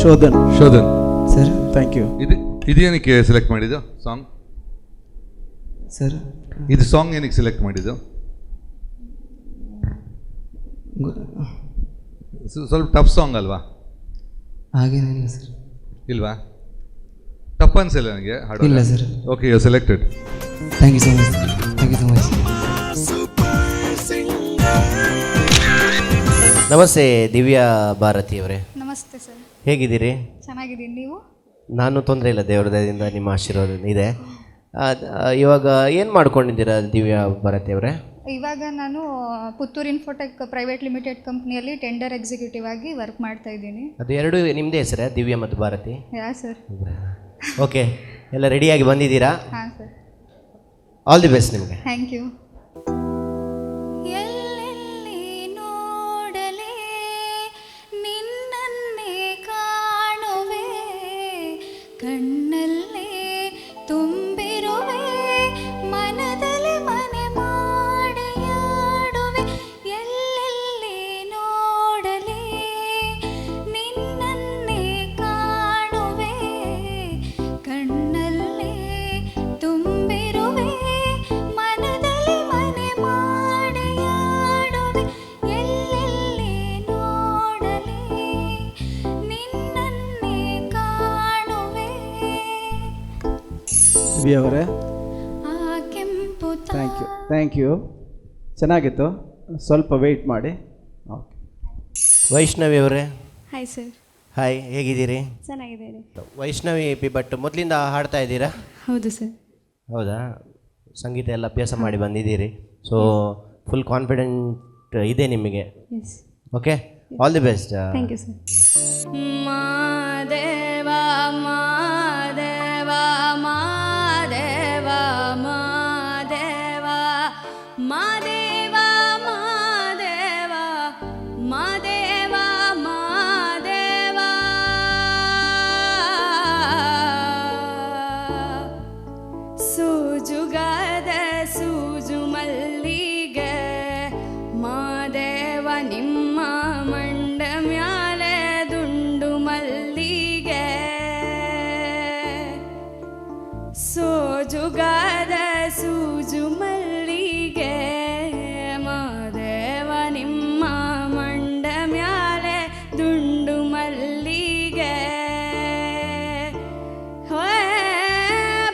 Shodhan
sir,
thank you. ಇದೇನಕ್ಕೆ ಸೆಲೆಕ್ಟ್ ಮಾಡಿದ್ದು ಸಾಂಗ್
ಸರ್?
ಇದು ಸಾಂಗ್ ಏನಕ್ಕೆ ಸೆಲೆಕ್ಟ್ ಮಾಡಿದ್ದು? ಸ್ವಲ್ಪ ಟಫ್ ಸಾಂಗ್ ಅಲ್ವಾ?
ಹಾಗೇನಿಲ್ಲ ಸರ್.
ಇಲ್ವಾ? ಟಫ್ ಅನ್ಸಿಲ್ಲ ನನಗೆ ಹಾಡು?
ಇಲ್ಲ sir.
Okay, you selected.
Thank you so much, thank you so much.
ನಮಸ್ತೆ ದಿವ್ಯಾ ಭಾರತಿ ಅವರೇ.
ನಮಸ್ತೆ ಸರ್.
ಹೇಗಿದ್ದೀರಿ?
ಚೆನ್ನಾಗಿದ್ದೀನಿ, ನೀವು?
ನಾನು ತೊಂದರೆ ಇಲ್ಲ, ದೇವರ ದಯದಿಂದ ನಿಮ್ಮ ಆಶೀರ್ವಾದ ಇದೆ. ಇವಾಗ ಏನು ಮಾಡ್ಕೊಂಡಿದ್ದೀರಾ ದಿವ್ಯಾ ಭಾರತಿ ಅವರೇ?
ಇವಾಗ ನಾನು ಪುತ್ತೂರು ಇನ್ಫೋಟೆಕ್ ಪ್ರೈವೇಟ್ ಲಿಮಿಟೆಡ್ ಕಂಪ್ನಿಯಲ್ಲಿ ಟೆಂಡರ್ ಎಕ್ಸಿಕ್ಯೂಟಿವ್ ಆಗಿ ವರ್ಕ್ ಮಾಡ್ತಾ ಇದ್ದೀನಿ.
ಅದು ಎರಡು ನಿಮ್ಮದೇ ಹೆಸರೇ, ದಿವ್ಯಾ ಮತ್ತು ಭಾರತಿ?
ಯಾ ಸರ್.
ಓಕೆ, ಎಲ್ಲ ರೆಡಿಯಾಗಿ ಬಂದಿದ್ದೀರಾ?
ಹಾಂ ಸರ್.
ಆಲ್ ದಿ ಬೆಸ್ಟ್ ನಿಮಗೆ.
Thank you.
ಎಲ್ಲೆಲ್ಲಿ ನೋಡಲೇ ನಿನ್ನನ್ನೇ ಕಾಣುವೆ, ಕಣ್ಣಲ್ಲೇ ತುಂಬಿರುವೆ, ಮನದಲ್ಲಿ ಮನೆ ಮಾಡಿಯಾಡುವೆ. ಎಲ್ಲೆಲ್ಲಿ ನೋಡಲೇ ನಿನ್ನನ್ನೇ ಕಾಣುವೆ, ಕಣ್ಣಲ್ಲೇ ತುಂಬಿರುವೆ, ಮನದಲ್ಲಿ ಮನೆ ಮಾಡಿಯಾಡುವೆ. ಎಲ್ಲೆಲ್ಲಿ ನೋಡಲೇ ನಿನ್ನನ್ನೇ ಕಾಣುವೆ.
ದಿವ್ಯಾ ಅವರೇ,
ಆ ಕೆಂಪು
ಥ್ಯಾಂಕ್ ಯು. ಚೆನ್ನಾಗಿತ್ತು, ಸ್ವಲ್ಪ ವೆಯ್ಟ್ ಮಾಡಿ. ಓಕೆ.
ವೈಷ್ಣವಿ ಅವರೇ.
Hi sir.
ಹಾಯ್, ಹೇಗಿದ್ದೀರಿ?
ಚೆನ್ನಾಗಿದ್ದೇನೆ.
ವೈಷ್ಣವಿ ಬಟ್ ಮೊದಲಿಂದ ಹಾಡ್ತಾ ಇದ್ದೀರಾ?
ಹೌದು ಸರ್.
ಹೌದಾ? ಸಂಗೀತ ಎಲ್ಲ ಅಭ್ಯಾಸ ಮಾಡಿ ಬಂದಿದ್ದೀರಿ, ಸೊ ಫುಲ್ ಕಾನ್ಫಿಡೆಂಟ್ ಇದೆ ನಿಮಗೆ.
Yes.
Okay, all the best.
Thank you sir.
Madeva Madeva Madeva Madeva Madeva Madeva Madeva Madeva ಸೂಜುಗಾದ ಸೂಜು ಮಲ್ಲಿಗೆ ಮಾದೇವ ನಿಮ್ಮ ಮಂಡ ಮ್ಯಾಲೆ ದುಂಡು ಮಲ್ಲಿಗೆ. ಸೋಜುಗಾದ ಸೂಜು ಮಲ್ಲಿಗೆ ಮಾದೇವ ನಿಮ್ಮ ಮಂಡ ಮ್ಯಾಲೆ ದುಂಡು ಮಲ್ಲಿಗೆ.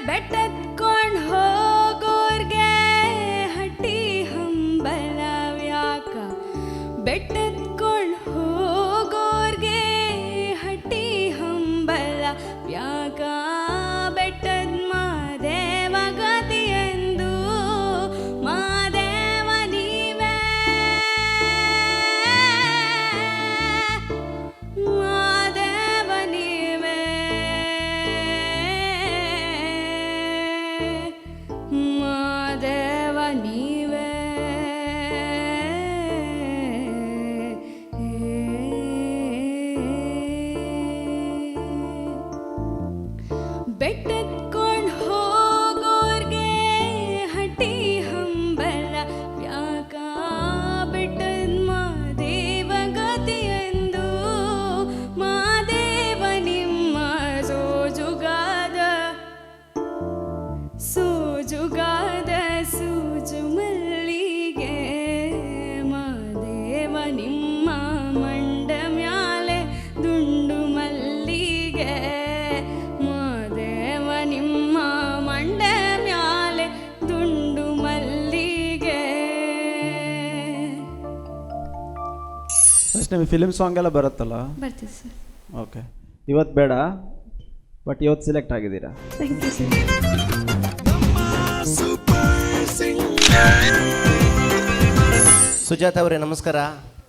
ಬೆಟ್ಟತ್ಕೊಂಡ್ ಹೋಗೋರ್ಗೆ ಹಟ್ಟಿ ಹಂಬಲವ್ಯಾಕ, ಬೆಟ್ಟತ್ಕೊಂಡ್ ಹೋಗೋರ್ಗೆ ಹಟ್ಟಿ ಹಂಬಲ ವ್ಯಾಕ. ಬೆಟ್ಟದ ಮಾದೇವ ಗತಿಯೆಂದು ಮಾದೇವ ನೀವೇ, ಮಾದೇವ ನೀವೇ, ಮಾದೇವ ನೀವೇ. ಬೆಟ್ಟತ್ಕೊಂಡ್ ಹೋಗೋರ್ಗೆ ಹಟ್ಟಿ ಹಂಬಲ ವ್ಯಾಕ. ಬೆಟ್ಟದ ಮಾದೇವ ಗತಿಯೆಂದು ಮಾದೇವ ನಿಮ್ಮ ಸೋಜುಗಾದ ಸೂಜುಗಾದ ಸೂಜು ಮಲ್ಲಿಗೆ ಮಾದೇವ ನಿಮ್ಮ ಮಂಡ ಮ್ಯಾಲೆ ದುಂಡು ಮಲ್ಲಿಗೆ. ಮಾದೇವ ನಿಮ್ಮ ಮಂಡ ಮ್ಯಾಲೆ ದುಂಡು ಮಲ್ಲಿಗೆ.
ವೈಷ್ಣವಿ, ಫಿಲಿಮ್ ಸಾಂಗ್ ಎಲ್ಲ ಬರುತ್ತಲ್ಲ?
ಬರ್ತೀವಿ ಸರ್.
ಓಕೆ, ಇವತ್ತು ಬೇಡ, ಬಟ್ ಇವತ್ತು ಸೆಲೆಕ್ಟ್ ಆಗಿದ್ದೀರಾ.
Thank you sir.
ಸುಜಾತ ಅವರೇ ನಮಸ್ಕಾರ.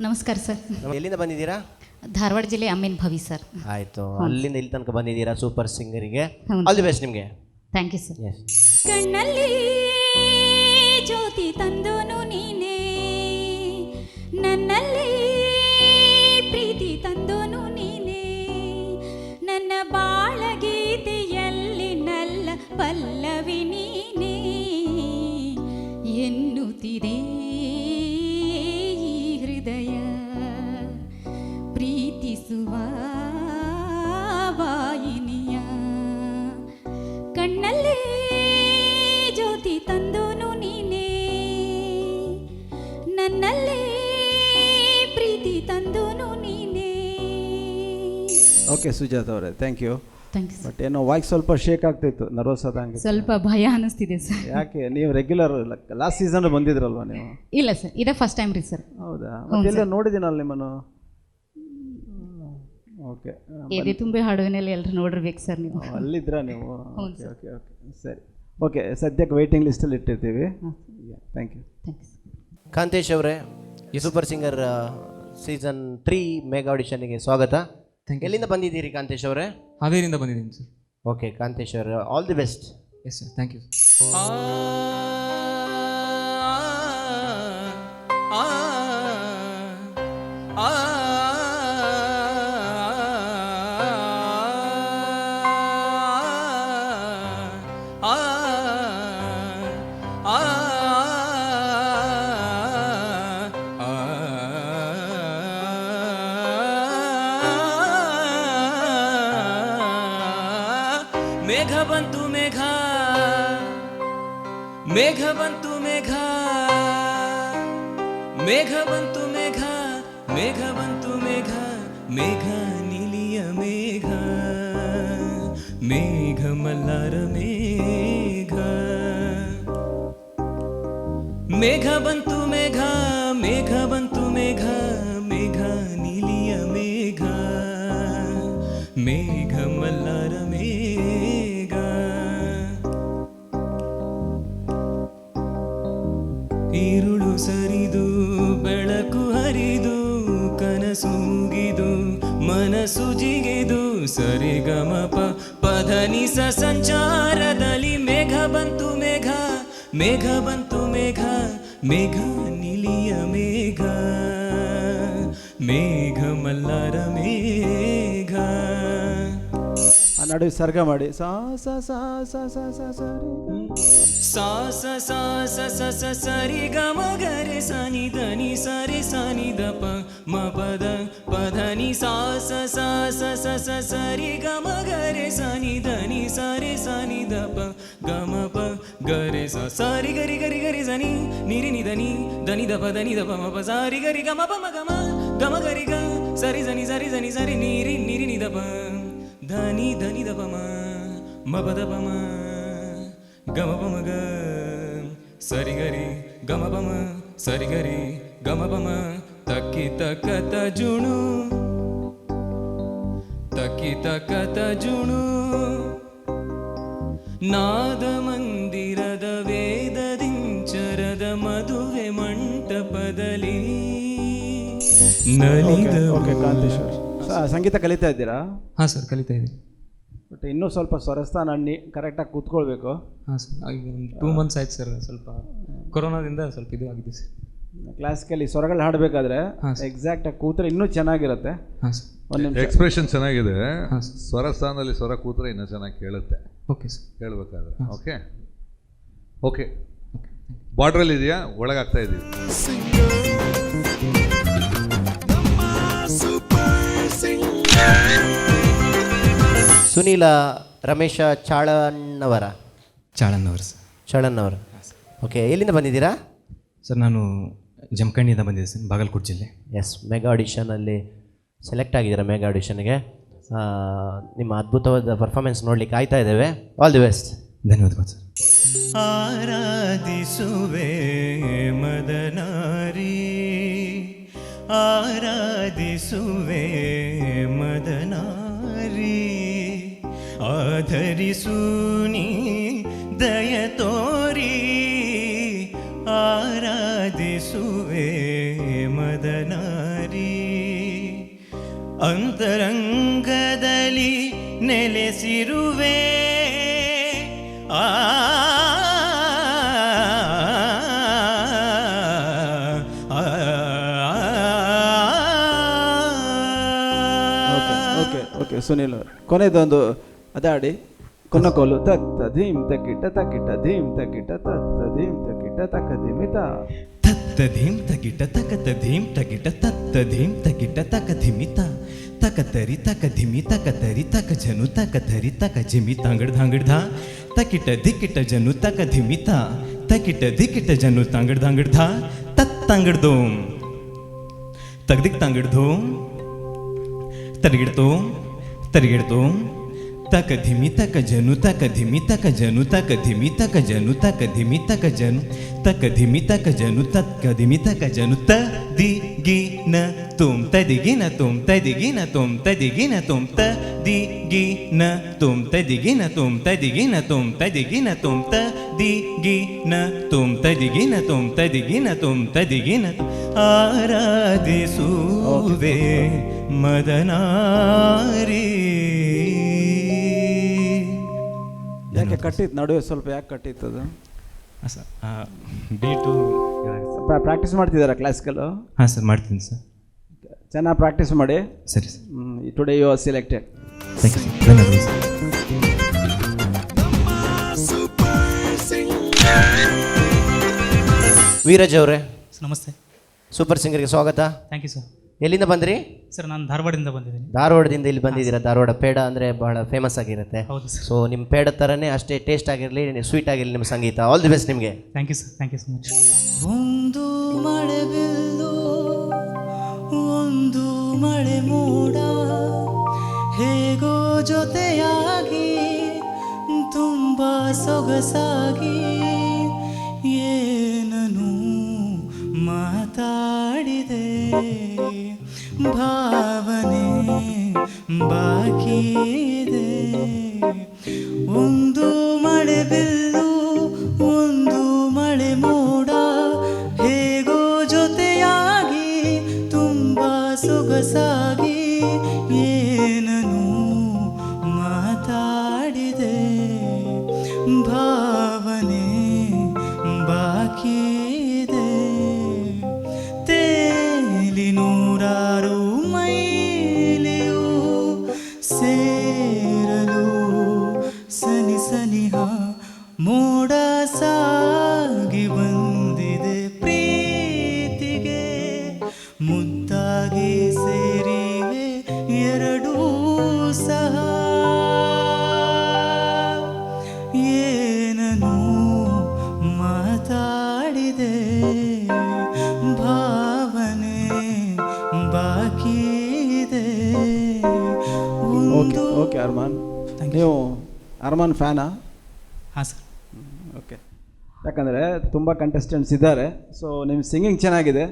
ನಮಸ್ಕಾರ ಸರ್.
ಎಲ್ಲಿಂದ ಬಂದಿದ್ದೀರಾ?
ಧಾರವಾಡ ಜಿಲ್ಲೆ ಅಮ್ಮಿನ ಭವಿ ಸರ್.
ಆಯಿತು, ಅಲ್ಲಿಂದ ಇಲ್ಲಿ ತನಕ ಬಂದಿದ್ದೀರಾ ಸೂಪರ್ ಸಿಂಗರಿಗೆ.
ಹೌದು.
ಆಲ್ ದಿ ಬೆಸ್ಟ್ ನಿಮಗೆ.
Thank you sir.
ಎಸ್.
ಕಣ್ಣಲ್ಲಿ ಜ್ಯೋತಿ ತಂದೋನು ನೀನೇ, ನನ್ನಲ್ಲಿ ಪ್ರೀತಿ ತಂದೋನು ನೀನೇ, ನನ್ನ ಬಾಳ ಗೀತೆಯಲ್ಲಿ ನಲ್ಲ ಪಲ್ಲವಿ ನೀನೇ ಎನ್ನುತ್ತಿದೆ ಈ ಹೃದಯ, ಪ್ರೀತಿಸುವ ವಾಯಿನಿಯ. ಕಣ್ಣಲ್ಲಿ ಜ್ಯೋತಿ ತಂದೋನು ನೀನೇ, ನನ್ನಲ್ಲಿ ಪ್ರೀತಿ ತಂದೋನು ನೀನೇ.
ಓಕೆ ಸುಜಾತ ಅವರೇ, thank you.
Thank you
but ಏನೋ ವಾಯ್ಸ್ ಸ್ವಲ್ಪ ಶೇಕ್ ಆಗ್ತಿತ್ತು, ನರ್ವಸ್ ಆದಂಗೆ.
ಸ್ವಲ್ಪ ಭಯ ಅನ್ನಿಸ್ತಿದೆ ಸರ್.
ಯಾಕೆ? ನೀವು ರೆಗ್ಯುಲರ್ ಲಾಸ್ಟ್ ಸೀಸನ್ ಬಂದಿದ್ರಲ್ವ ನೀವು?
ಇಲ್ಲ ಸರ್, ಇದೇ ಫಸ್ಟ್ ಟೈಮ್ ರೀ ಸರ್.
ಹೌದಾ? ಮತ್ತೆಲ್ಲ ನೋಡಿದ್ದೀನಲ್ಲ ನಿಮ್ಮನ್ನು. ಓಕೆ,
ಎದೆ ತುಂಬಿ ಹಾಡುವಿನಲ್ಲಿ ಎಲ್ಲರೂ ನೋಡಿರ್ಬೇಕು ಸರ್ ನೀವು.
ಅಲ್ಲಿದ್ರಾ ನೀವು? ಓಕೆ ಓಕೆ ಓಕೆ, ಸರಿ. ಓಕೆ, ಸದ್ಯಕ್ಕೆ ವೇಟಿಂಗ್ ಲಿಸ್ಟಲ್ಲಿ ಇಟ್ಟಿರ್ತೀವಿ. Thank you.
ಥ್ಯಾಂಕ್ಸ್.
ಕಾಂತೇಶ್ ಅವರೇ, ಈ ಸೂಪರ್ ಸಿಂಗರ್ ಸೀಸನ್ 3 ಮೆಗಾ ಆಡಿಷನ್ಗೆ ಸ್ವಾಗತ. ಎಲ್ಲಿಂದ ಬಂದಿದ್ದೀರಿ ಕಾಂತೇಶ್ ಅವರೇ?
ಹಾವೇರಿಯಿಂದ ಬಂದಿದ್ದೀನಿ ಸರ್.
ಓಕೆ ಕಾಂತೇಶ್ ಅವರೇ, all the best.
Yes sir, thank you.
ಮೇಘ ಬಂತು ಮೇಘ, ಮೇಘ ಬಂತು ಮೇಘ, ಮೇಘ ಬಂತು ಮೇಘ, ಮೇಘ ಬಂತು ಮೇಘ, ಮೇಘ ನೀಲಿಯ ಮೇಘ, ಮೇಘ ಮಲ್ಲಾರ ಮೇಘ. ಮೇಘ ಬಂತು ಮೇಘ, ಮೇಘ ಬಂತು ಮೇಘ, ಮೇಘ ನೀಲಿಯ ಮೇಘ, ಮೇಘ ಮಲ್ಲಾರ ಮೇಘ. ಈರುಳು ಸರಿದು ಬೆಳಕು ಹರಿದು ಕನಸು ಮುಗಿದು ಮನಸ್ಸು ಜಿಗಿದು ಸರಿಗಮಪ ಪಧನಿಸ ಸಂಚಾರದಲ್ಲಿ ಮೇಘ ಬಂತು ಮೇಘ, ಮೇಘ ಬಂತು ಮೇಘ, ಮೇಘ ನೀಲಿಯ ಮೇಘ, ಮೇಘ ಮಲ್ಲಾರ ಮೇಘ.
ಆ ನಡುವೆ ಸರ್ಗ ಮಾಡಿ ಸಾ ಸ ಸ ಸ ಸ ಸ ಸರಿ
ಸಾ ಸ ಸ ಸ ಸ ಸ ಸರಿ ಗ ಮ ಗ ರೆ ಸ ನಿ ದ ನಿ ಸ ರೆ ಸ ನಿ ದ ಪ ಮ ಪ ದ ಪ ಧ ನಿ ಸಾ ಸ ಸ ಸ ಸ ಸ ಸರಿ ಗ ಮ ಗ ರೆ ಸ ನಿ ದ ನಿ ಸ ರೆ ಸ ನಿ ದ ಪ ಗ ಮ ಪ ಗ ರೆ ಸ ಸರಿ ಗರಿ ಗರಿ ಗರಿ ಸ ನಿ ನಿ ರಿ ನಿ ದ ನಿ ದ ನಿ ದ ಪ ದ ನಿ ದ ಪ ಮ ಪ ಸರಿ ಗರಿ ಗ ಮ ಪ ಮ ಗ ಮ ಗ ಮ ಗರಿ ಗ ಸರಿ ಸ ನಿ ಸರಿ ಸ ನಿ ಸರಿ ನಿ ರಿ ನಿ ದ ಪ ಧನಿ ಧನಿ ದ ಪ ಮ ಮ ಪ ದ ಪ ಮ ಗ ಮ ಪ ಮ ಗ ಸರಿ ಗರಿ ಗ ಮ ಪ ಮ ಸರಿ ಗರಿ ಗ ಮ ಪ ಮ ತಕ್ಕಿ ತಕ್ಕ ತ ಜುಣು ತಕ್ಕಿ ತಕ್ಕ ತ ಜುಣು. ನಾದ ಮಂದಿರದ ವೇದದಿಂಚರದ ಮದುವೆ ಮಂಟಪದಲ್ಲಿ ನಲಿದ.
ಓಕೆ ಕಾಂತೇಶ್ ಅವರು, ಸಂಗೀತ ಕಲಿತಾ ಇದ್ದೀರಾ?
ಹಾಂ ಸರ್, ಕಲಿತಾ ಇದ್ದೀನಿ.
ಬಟ್ ಇನ್ನೂ ಸ್ವಲ್ಪ ಸ್ವರಸ್ಥಾನ ಕರೆಕ್ಟಾಗಿ ಕೂತ್ಕೊಳ್ಬೇಕು.
ಹಾಂ ಸರ್, ಈಗ ಒಂದು 2 months ಆಯ್ತು ಸರ್. ಸ್ವಲ್ಪ ಕೊರೋನಾದಿಂದ ಸ್ವಲ್ಪ ಇದು ಆಗಿದೆ ಸರ್.
ಕ್ಲಾಸಿಕಲಿ ಸ್ವರಗಳು ಹಾಡಬೇಕಾದ್ರೆ ಎಕ್ಸಾಕ್ಟಾಗಿ ಕೂತ್ರೆ ಇನ್ನೂ ಚೆನ್ನಾಗಿರುತ್ತೆ.
ಹಾಂ ಸರ್,
ಒಂದು ನಿಮಿಷ.
ಎಕ್ಸ್ಪ್ರೆಷನ್ ಚೆನ್ನಾಗಿದೆ. ಸ್ವರ ಸ್ಥಾನದಲ್ಲಿ ಸ್ವರ ಕೂತ್ರೆ ಇನ್ನೂ ಚೆನ್ನಾಗಿ ಕೇಳುತ್ತೆ.
ಓಕೆ ಸರ್,
ಕೇಳಬೇಕಾದ್ರೆ. ಓಕೆ ಓಕೆ, ಬಾರ್ಡ್ರಲ್ಲಿ ಇದೆಯಾ? ಒಳಗಾಗ್ತಾ ಇದ್ದೀವಿ.
ಸುನೀಲ ರಮೇಶ ಚಾಳಣ್ಣವರ
ಚಾಳಣ್ಣವರು ಸರ್.
ಚಾಳಣ್ಣವರು, ಓಕೆ. ಎಲ್ಲಿಂದ ಬಂದಿದ್ದೀರಾ
ಸರ್? ನಾನು ಜಮಖಂಡಿಯಿಂದ ಬಂದಿದ್ದೆ ಸರ್, ಬಾಗಲಕೋಟೆ ಜಿಲ್ಲೆ.
ಎಸ್, ಮೆಗಾ ಆಡಿಷನಲ್ಲಿ ಸೆಲೆಕ್ಟ್ ಆಗಿದ್ದೀರಾ. ಮೆಗಾ ಆಡಿಷನ್ಗೆ ನಿಮ್ಮ ಅದ್ಭುತವಾದ ಪರ್ಫಾರ್ಮೆನ್ಸ್ ನೋಡ್ಲಿಕ್ಕೆ ಕಾಯ್ತಾ ಇದ್ದೇವೆ. All the best.
ಧನ್ಯವಾದಗಳು ಸರ್.
ಆರಾಧಿಸುವೆ ಮದನಾರಿ, ಆರಾಧಿಸುವೆ ಮದನಾರಿ, ಆಧರಿಸು ನೀ ದಯ ತೋರಿ, ಆರಾಧಿಸುವೆ ಮದನಾರಿ, ಅಂತರಂಗದಲ್ಲಿ ನೆಲೆಸಿರುವೆ ಆ
ಓಕೆ ಸುನೀಲ್ ಅವರು, ಕೊನೆದೊಂದು ಅದಾಡಿ. ಕೊನಕೋಲು ತತ್ತ ಧೀಮ್ ತಕ್ಕಿಟ ತಕ್ಕಿಟ ಧೀಮ್ ತಕ್ಕಿಟ ತತ್ತ ಧೀಮ್ ತಕ್ಕಿಟ ತಕ್ಕ ಧಿಮಿತ
ತತ್ತ ಧೀಮ್ ತಗಿಟ ತಕತ ಧೀಮ್ ತಗಿಟ ತತ್ತ ಧೀಮ್ ತಗಿಟ ತಕ ಧಿಮಿತ ತಕತರಿ ತಕ ಧಿಮಿ ತಕತರಿ ತಕ ಜನು ತಕತರಿ ತಕ ಜಿಮಿ ತಾಂಗಡ್ ಧಾಂಗಡ್ ಧಾ ತಕಿಟ ದಿಕ್ಕಿಟ ಜನು ತಕ ಧಿಮಿತ ತಕಿಟ ದಿಕ್ಕಿಟ ಜನು ತಾಂಗಡ್ ಧಾಂಗಡ್ ಧಾ ತತ್ತಂಗಡ್ ದೋಮ್ ತಗದಿಕ್ ತಾಂಗಡ್ ಧೋಮ್ ತರಿಗಿಡ್ತೋಮ್ ತರಿಗಿಡ್ತೋಮ್ ತಕ ಧಿಮಿ ತಕ ಜನು ತಕ ಧಿಮಿ ತಕ ಜನು ತಕ ಧಿಮಿ ತಕ ಜನು ತಕ ಧಿಮಿ ತಕ ಜನು ತಕ ಧಿಮಿ ತಕ ಜನು ತಕ ಧಿಮಿ ತಕ ಜನು ತ ದಿ ಗಿ ನ ತುಮ್ ತದಿಗಿನ ತುಮ್ ತದಿಗಿನ ತುಮ್ ತದಿಗಿನ ತುಮ್ ತ ದಿ ಗಿ ನ ತುಮ್ ತದಿಗಿನ ತುಮ್ ತದಿಗಿನ ತುಮ್ ತದಿಗಿನ ತುಮ್ ತ ದಿ ಗಿ ನ ತುಮ್ ತದಿಗಿನ ತುಮ್ ತದಿಗಿನ ತುಮ್ ತದಿಗಿನ ಆರಾಧಿಸುವೆ ಮದನಾರಿ.
ಯಾಕೆ ಕಟ್ಟಿತ್ತು ನಡುವೆ ಸ್ವಲ್ಪ ಯಾಕೆ ಕಟ್ಟಿತ್ತು ಅದು?
ಸರ್ ಬೀಟು
ಪ್ರಾಕ್ಟೀಸ್ ಮಾಡ್ತಿದ್ದಾರಾ ಕ್ಲಾಸಿಕಲ್ಲು?
ಹಾಂ ಸರ್ ಮಾಡ್ತೀನಿ ಸರ್.
ಚೆನ್ನಾಗಿ ಪ್ರಾಕ್ಟೀಸ್ ಮಾಡಿ.
ಸರಿ sir.
Today you are selected.
Thank you sir. ಧನ್ಯವಾದ ಸರ್.
ವೀರಜ್ ಅವರೇ
ನಮಸ್ತೆ.
ಸೂಪರ್ ಸಿಂಗರ್ಗೆ ಸ್ವಾಗತ.
Thank you sir.
ಎಲ್ಲಿಂದ ಬಂದ್ರಿ?
ಸರ್ ನಾನು ಧಾರವಾಡದಿಂದ ಬಂದಿದ್ದೀನಿ.
ಧಾರವಾಡದಿಂದ ಇಲ್ಲಿ ಬಂದಿದ್ದೀರಾ? ಧಾರವಾಡ ಪೇಡ ಅಂದರೆ ಬಹಳ ಫೇಮಸ್ ಆಗಿರುತ್ತೆ.
ಹೌದು ಸರ್.
ಸೊ ನಿಮ್ಮ ಪೇಡ ಥರನೇ ಅಷ್ಟೇ ಟೇಸ್ಟ್ ಆಗಿರಲಿ, ಸ್ವೀಟ್ ಆಗಿರಲಿ ನಿಮ್ಮ ಸಂಗೀತ. ಆಲ್ ದಿ ಬೆಸ್ಟ್ ನಿಮಗೆ.
Thank you sir. Thank you so much.
ಒಂದು ಮಳೆ ಬಿಲ್ಲು ಒಂದು ಮಳೆ ಮೋಡ ಹೇಗೋ ಜೊತೆಯಾಗಿ ತುಂಬ ಸೊಗಸಾಗಿ ಏನನು ಮಾತಾಡಿದೆ ಭಾವನೆ ಬಾಕಿ ಇದೆ. ಒಂದು ಮಳೆ ಬಿಲ್ಲು ಒಂದು ಮಳೆ ಮೋಡ ಹೇಗೋ ಜೊತೆಯಾಗಿ ತುಂಬ ಸೊಗಸಾಗಿ ಏನನು ಮಾತಾಡಿದೆ ಭಾವನೆ ಬಾಕಿ ಇದೆ. ತೇಲಿ ನೂರಾರು ಮೈಲಿಯು ಸೇರಲು ಸನಿ ಸನಿಹ ಮೋಡ ಸಾಗಿ ಬಂದಿದೆ ಪ್ರೀತಿಗೆ ಮುದ್ದಾಗಿ ಸೇರಿವೆ ಎರಡೂ ಸಹ ಏನನು ಮಾತಾಡಿದೆ ಭಾವನೆ ಬಾಕಿ ಇದೆ.
ಓಕೆ ಓಕೆ ಅರ್ಮಾನ್, ನೀವು ಅರ್ಮಾನ್ ಫ್ಯಾನಾ?
ಹಾಂ ಸರ್.
ಓಕೆ, ಯಾಕಂದರೆ ತುಂಬ ಕಂಟೆಸ್ಟೆಂಟ್ಸ್ ಇದ್ದಾರೆ. ಸೊ ನಿಮ್ಮ ಸಿಂಗಿಂಗ್ ಚೆನ್ನಾಗಿದೆ.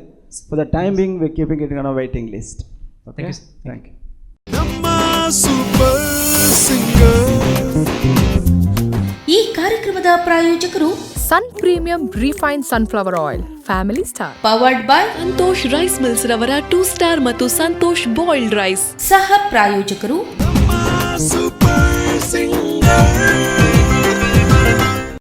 For the time being we keeping it on a waiting list. Okay, thank you.
ಈ ಕಾರ್ಯಕ್ರಮದ ಪ್ರಾಯೋಜಕರು
sun premium refined sunflower oil, family star.
Powered by
Santosh rice mills ರವರ 2 ಸ್ಟಾರ್ ಮತ್ತು ಸಂತೋಷ್ ಬಾಯ್ಲ್ಡ್ ರೈಸ್.
ಸಹ ಪ್ರಾಯೋಜಕರು